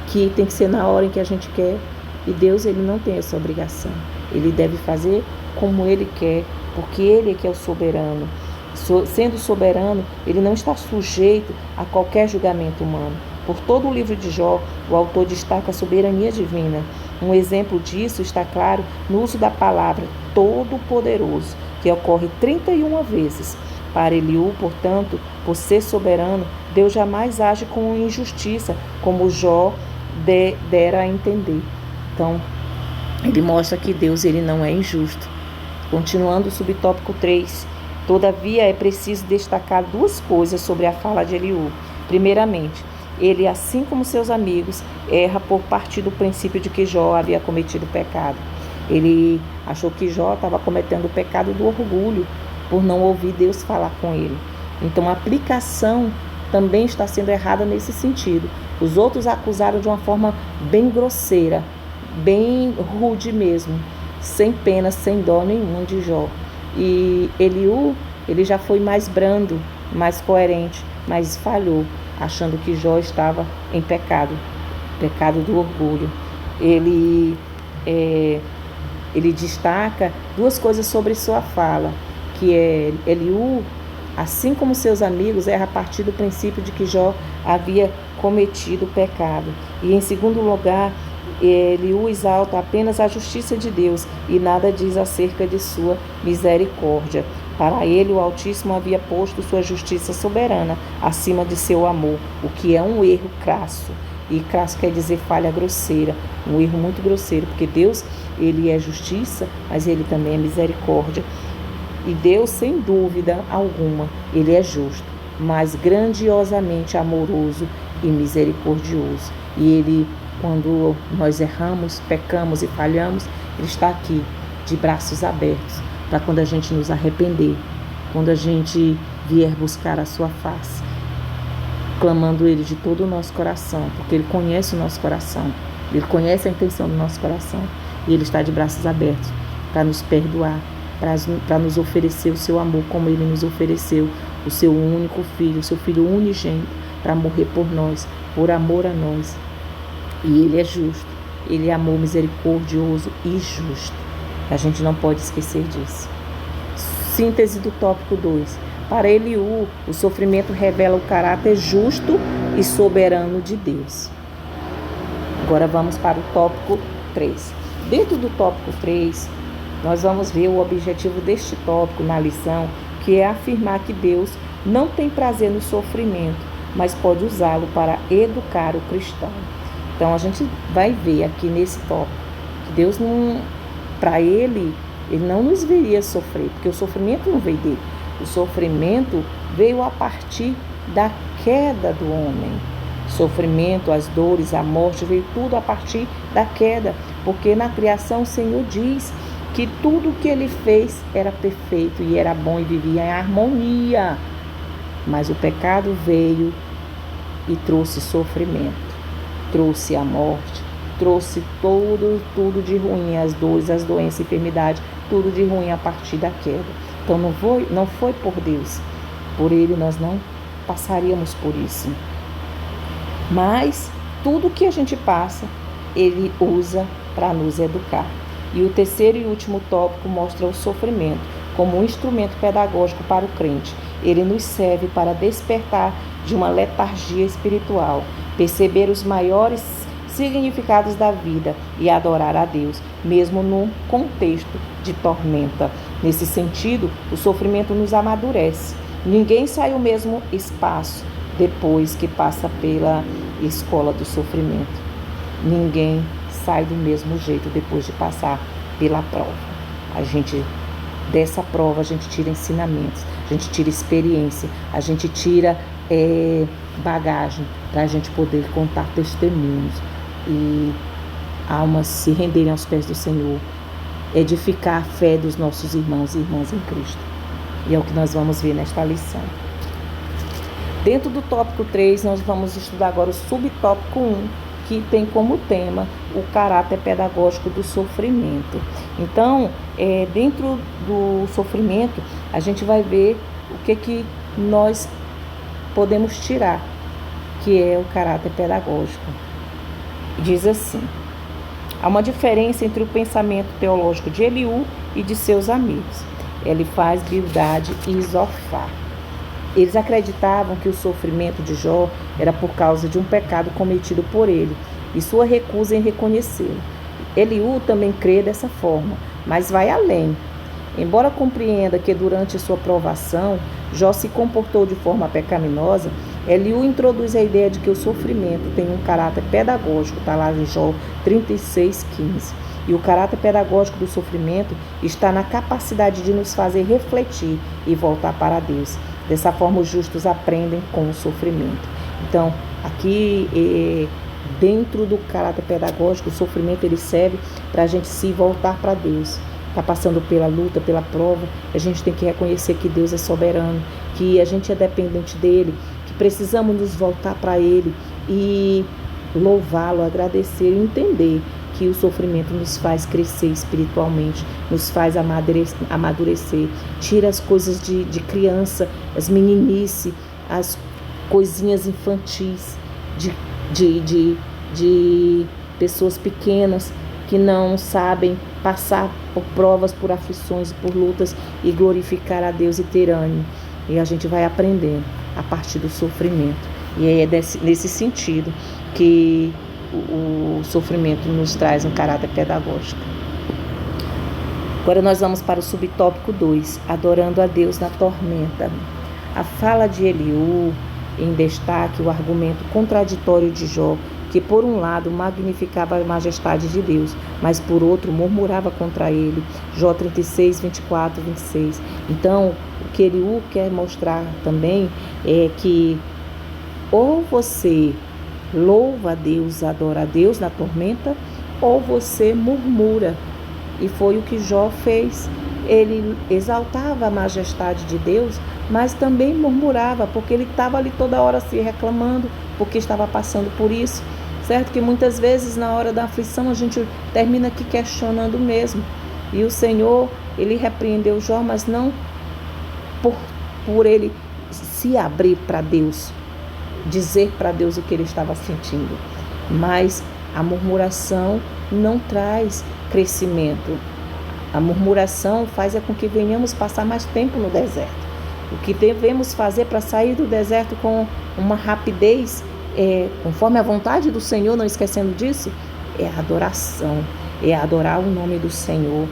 que tem que ser na hora em que a gente quer. E Deus, ele não tem essa obrigação. Ele deve fazer como ele quer, porque ele é que é o soberano. Sendo soberano, ele não está sujeito a qualquer julgamento humano. Por todo o livro de Jó, o autor destaca a soberania divina. Um exemplo disso está claro no uso da palavra todo-poderoso, que ocorre 31 vezes. Para Eliú, portanto, por ser soberano, Deus jamais age com injustiça, como Jó dera a entender. Então, ele mostra que Deus, ele não é injusto. Continuando o subtópico 3, todavia é preciso destacar duas coisas sobre a fala de Eliú. Primeiramente, ele, assim como seus amigos, erra por partir do princípio de que Jó havia cometido pecado. Ele achou que Jó estava cometendo o pecado do orgulho, por não ouvir Deus falar com ele. Então, a aplicação também está sendo errada nesse sentido. Os outros acusaram de uma forma bem grosseira, bem rude mesmo, sem pena, sem dó nenhum de Jó. E Eliú, ele já foi mais brando, mais coerente, mas falhou, achando que Jó estava em pecado do orgulho. Ele destaca duas coisas sobre sua fala, que é Eliú, assim como seus amigos, erra a partir do princípio de que Jó havia cometido pecado. E em segundo lugar, Eliú exalta apenas a justiça de Deus e nada diz acerca de sua misericórdia. Para ele, o Altíssimo havia posto sua justiça soberana acima de seu amor, o que é um erro crasso. E crasso quer dizer falha grosseira, um erro muito grosseiro, porque Deus, ele é justiça, mas ele também é misericórdia. E Deus, sem dúvida alguma, ele é justo, mas grandiosamente amoroso e misericordioso. E ele, quando nós erramos, pecamos e falhamos, ele está aqui, de braços abertos, para quando a gente nos arrepender, quando a gente vier buscar a sua face, clamando Ele de todo o nosso coração, porque Ele conhece o nosso coração, Ele conhece a intenção do nosso coração, e Ele está de braços abertos para nos perdoar, para nos oferecer o seu amor, como Ele nos ofereceu o seu único Filho, o seu Filho unigênito, para morrer por nós, por amor a nós. E Ele é justo, Ele é amor misericordioso e justo. A gente não pode esquecer disso. Síntese do tópico 2. Para Eliú, o sofrimento revela o caráter justo e soberano de Deus. Agora vamos para o tópico 3. Dentro do tópico 3, nós vamos ver o objetivo deste tópico na lição, que é afirmar que Deus não tem prazer no sofrimento, mas pode usá-lo para educar o cristão. Então a gente vai ver aqui nesse tópico que Deus não, para Ele não nos veria sofrer, porque o sofrimento não veio dele. O sofrimento veio a partir da queda do homem. O sofrimento, as dores, a morte, veio tudo a partir da queda, porque na criação o Senhor diz que tudo o que Ele fez era perfeito e era bom e vivia em harmonia. Mas o pecado veio e trouxe sofrimento, trouxe a morte, trouxe tudo de ruim, as dores, as doenças, a enfermidade, tudo de ruim a partir da queda. Então não foi por Deus, por Ele nós não passaríamos por isso. Mas tudo que a gente passa, Ele usa para nos educar. E o terceiro e último tópico mostra o sofrimento como um instrumento pedagógico para o crente. Ele nos serve para despertar de uma letargia espiritual, perceber os maiores significados da vida e adorar a Deus, mesmo num contexto de tormenta. Nesse sentido, o sofrimento nos amadurece. Ninguém sai o mesmo espaço depois que passa pela escola do sofrimento. Ninguém sai do mesmo jeito depois de passar pela prova. Dessa prova a gente tira ensinamentos, a gente tira experiência, a gente tira bagagem para a gente poder contar testemunhos e almas se renderem aos pés do Senhor, edificar a fé dos nossos irmãos e irmãs em Cristo. E é o que nós vamos ver nesta lição. Dentro do tópico 3, nós vamos estudar agora o subtópico 1, que tem como tema o caráter pedagógico do sofrimento. Então, dentro do sofrimento, a gente vai ver o que nós podemos tirar, que é o caráter pedagógico. Diz assim: há uma diferença entre o pensamento teológico de Eliú e de seus amigos, Elifaz, Bildade e Zofar. Eles acreditavam que o sofrimento de Jó era por causa de um pecado cometido por ele e sua recusa em reconhecê-lo. Eliú também crê dessa forma, mas vai além. Embora compreenda que durante sua provação Jó se comportou de forma pecaminosa, Eliú introduz a ideia de que o sofrimento tem um caráter pedagógico, está lá em Jó 36:15. E o caráter pedagógico do sofrimento está na capacidade de nos fazer refletir e voltar para Deus. Dessa forma, os justos aprendem com o sofrimento. Então, aqui, dentro do caráter pedagógico, o sofrimento ele serve para a gente se voltar para Deus. Está passando pela luta, pela prova, a gente tem que reconhecer que Deus é soberano, que a gente é dependente dEle, que precisamos nos voltar para Ele e louvá-lo, agradecer e entender que o sofrimento nos faz crescer espiritualmente, nos faz amadurecer, tira as coisas de criança, as meninice, as coisinhas infantis, de pessoas pequenas que não sabem passar por provas, por aflições, por lutas e glorificar a Deus e ter ânimo. E a gente vai aprendendo a partir do sofrimento. E é nesse sentido que o sofrimento nos traz um caráter pedagógico. Agora nós vamos para o subtópico 2, adorando a Deus na tormenta. A fala de Eliú em destaque o argumento contraditório de Jó, que por um lado magnificava a majestade de Deus, mas por outro murmurava contra ele. Jó 36, 24, 26. Então, o que Eliú quer mostrar também é que ou você louva a Deus, adora a Deus na tormenta, ou você murmura. E foi o que Jó fez. ele exaltava a majestade de Deus, mas também murmurava, porque ele estava ali toda hora se reclamando, porque estava passando por isso. Certo que muitas vezes na hora da aflição a gente termina aqui questionando mesmo. E o Senhor, ele repreendeu Jó, mas não por ele se abrir para Deus, dizer para Deus o que ele estava sentindo. Mas a murmuração não traz crescimento. A murmuração faz com que venhamos passar mais tempo no deserto. O que devemos fazer para sair do deserto com uma rapidez, conforme a vontade do Senhor, não esquecendo disso, é a adoração, é adorar o nome do Senhor.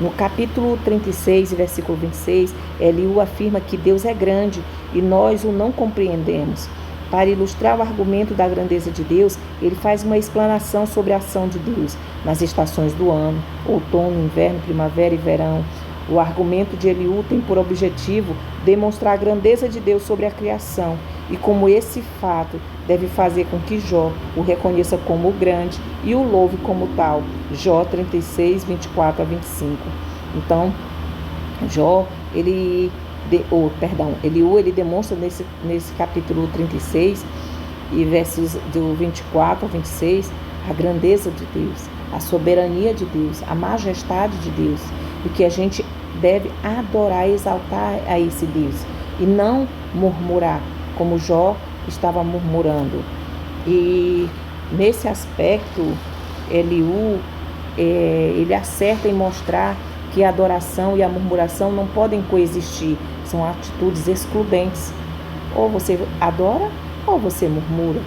No capítulo 36, versículo 26, Eliú afirma que Deus é grande e nós o não compreendemos. Para ilustrar o argumento da grandeza de Deus, ele faz uma explanação sobre a ação de Deus nas estações do ano, outono, inverno, primavera e verão. O argumento de Eliú tem por objetivo demonstrar a grandeza de Deus sobre a criação e como esse fato deve fazer com que Jó o reconheça como grande e o louve como tal. Jó 36, 24 a 25. Então, Eliú demonstra nesse capítulo 36 e versos do 24 a 26 a grandeza de Deus, a soberania de Deus, a majestade de Deus, e que a gente deve adorar e exaltar a esse Deus e não murmurar, como Jó estava murmurando. E nesse aspecto, Eliú, ele acerta em mostrar que a adoração e a murmuração não podem coexistir, são atitudes excludentes. Ou você adora ou você murmura,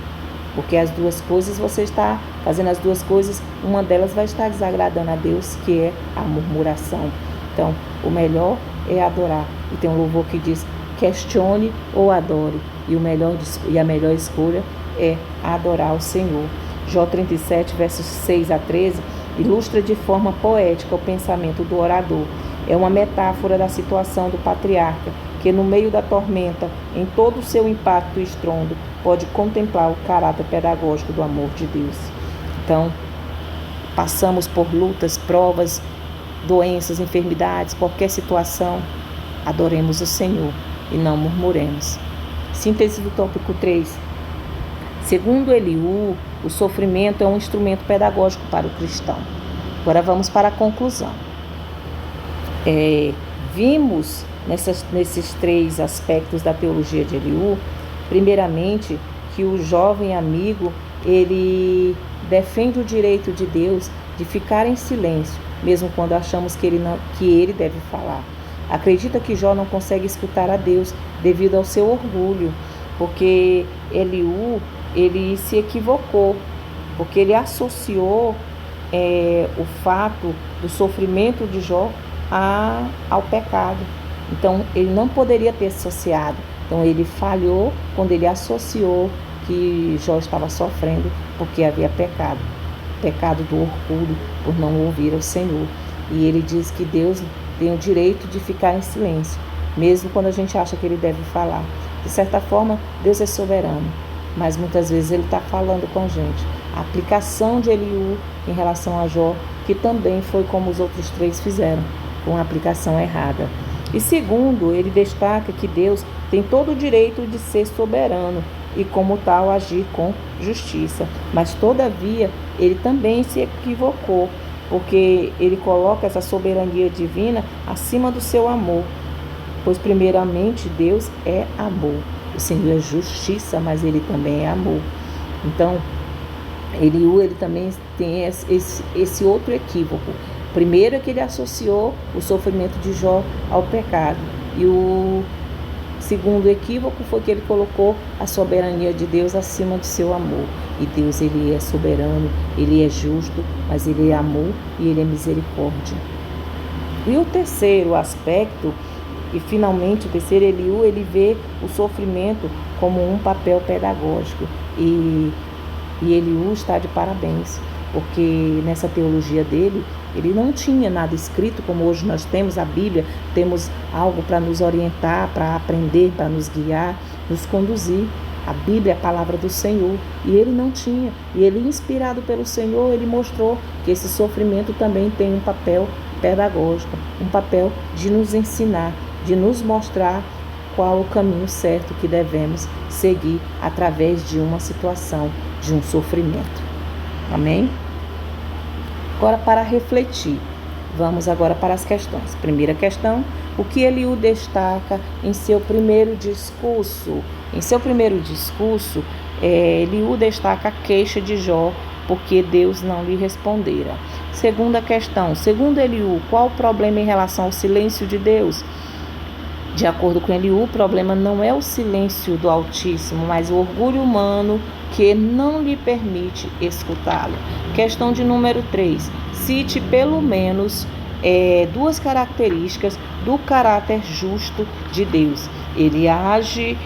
porque as duas coisas, você está fazendo as duas coisas, uma delas vai estar desagradando a Deus, que é a murmuração. Então, o melhor é adorar. E tem um louvor que diz: questione ou adore. E a melhor escolha é adorar o Senhor. Jó 37, versos 6 a 13, ilustra de forma poética o pensamento do orador. É uma metáfora da situação do patriarca, que no meio da tormenta, em todo o seu impacto e estrondo, pode contemplar o caráter pedagógico do amor de Deus. Então, passamos por lutas, provas, doenças, enfermidades, qualquer situação, adoremos o Senhor e não murmuremos. Síntese do tópico 3. Segundo Eliú, o sofrimento é um instrumento pedagógico para o cristão. Agora vamos para a conclusão. Vimos nesses três aspectos da teologia de Eliú, primeiramente, que o jovem amigo, ele defende o direito de Deus de ficar em silêncio, mesmo quando achamos que ele deve falar. Acredita que Jó não consegue escutar a Deus devido ao seu orgulho, porque Eliú, ele se equivocou, porque ele associou o fato do sofrimento de Jó ao pecado. Então, ele não poderia ter associado. Então, ele falhou quando ele associou que Jó estava sofrendo porque havia pecado. Pecado do orgulho, por não ouvir ao Senhor. E ele diz que Deus tem o direito de ficar em silêncio, mesmo quando a gente acha que ele deve falar. De certa forma, Deus é soberano, mas muitas vezes ele está falando com a gente. A aplicação de Eliú em relação a Jó, que também foi como os outros três fizeram, com a aplicação errada. E segundo, ele destaca que Deus tem todo o direito de ser soberano e, como tal, agir com justiça. Mas, todavia, ele também se equivocou, porque ele coloca essa soberania divina acima do seu amor. Pois, primeiramente, Deus é amor. O Senhor é justiça, mas ele também é amor. Então, ele também tem esse outro equívoco. Primeiro é que ele associou o sofrimento de Jó ao pecado. E o segundo equívoco foi que ele colocou a soberania de Deus acima do seu amor. E Deus, ele é soberano, ele é justo, mas ele é amor e ele é misericórdia. E o terceiro aspecto, e finalmente o terceiro, Eliú, ele vê o sofrimento como um papel pedagógico. E Eliú está de parabéns, porque nessa teologia dele, ele não tinha nada escrito, como hoje nós temos a Bíblia, temos algo para nos orientar, para aprender, para nos guiar, nos conduzir. A Bíblia é a palavra do Senhor, e ele não tinha. E ele, inspirado pelo Senhor, ele mostrou que esse sofrimento também tem um papel pedagógico, um papel de nos ensinar, de nos mostrar qual o caminho certo que devemos seguir através de uma situação, de um sofrimento. Amém? Agora, para refletir, vamos agora para as questões. Primeira questão: o que Eliú destaca em seu primeiro discurso? Em seu primeiro discurso, Eliú destaca a queixa de Jó, porque Deus não lhe respondera. Segunda questão: segundo Eliú, qual o problema em relação ao silêncio de Deus? De acordo com Eliú, o problema não é o silêncio do Altíssimo, mas o orgulho humano que não lhe permite escutá-lo. Questão de número 3. Cite pelo menos 2 características do caráter justo de Deus. Ele age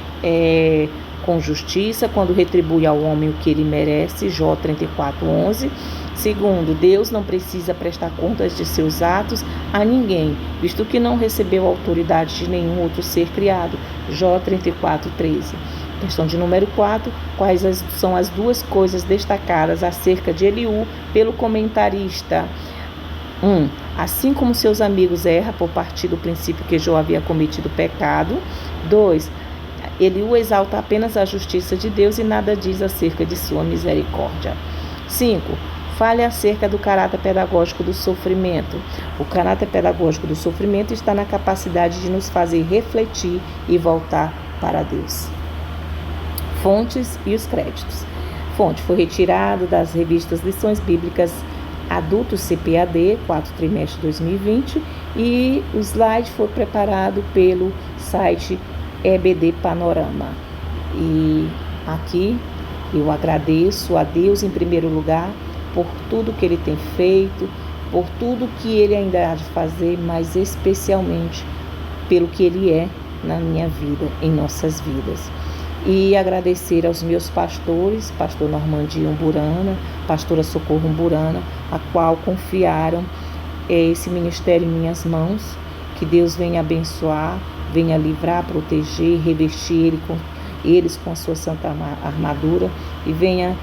com justiça quando retribui ao homem o que ele merece, Jó 34:11. Segundo, Deus não precisa prestar contas de seus atos a ninguém, visto que não recebeu autoridade de nenhum outro ser criado, Jó 34:13. Questão de número 4, quais são as 2 coisas destacadas acerca de Eliú pelo comentarista? 1. Assim como seus amigos erra por partir do princípio que Jó havia cometido pecado. 2. Eliú exalta apenas a justiça de Deus e nada diz acerca de sua misericórdia. 5. Fale acerca do caráter pedagógico do sofrimento. O caráter pedagógico do sofrimento está na capacidade de nos fazer refletir e voltar para Deus. Fontes e os créditos. Fonte foi retirado das revistas Lições Bíblicas Adultos CPAD, 4º trimestre de 2020, e o slide foi preparado pelo site EBD Panorama. E aqui eu agradeço a Deus em primeiro lugar por tudo que Ele tem feito, por tudo que Ele ainda há de fazer, mas especialmente pelo que Ele é na minha vida, em nossas vidas. E agradecer aos meus pastores, pastor Normandinho Umburana, pastora Socorro Umburana, a qual confiaram esse ministério em minhas mãos. Que Deus venha abençoar, venha livrar, proteger, revestir eles com a sua santa armadura e venha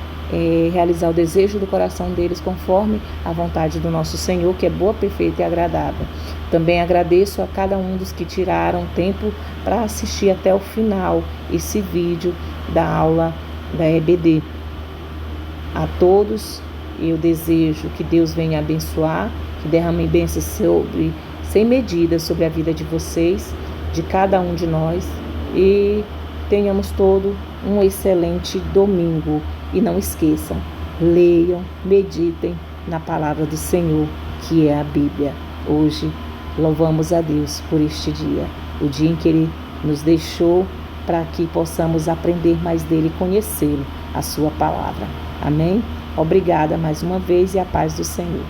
realizar o desejo do coração deles conforme a vontade do nosso Senhor, que é boa, perfeita e agradável. Também agradeço a cada um dos que tiraram tempo para assistir até o final esse vídeo da aula da EBD. A todos eu desejo que Deus venha abençoar, que derrame bênçãos sem medida sobre a vida de vocês, de cada um de nós, e tenhamos todo um excelente domingo. E não esqueçam, leiam, meditem na palavra do Senhor, que é a Bíblia. Hoje, louvamos a Deus por este dia, o dia em que Ele nos deixou para que possamos aprender mais dEle e conhecê-lo, a sua palavra. Amém? Obrigada mais uma vez e a paz do Senhor.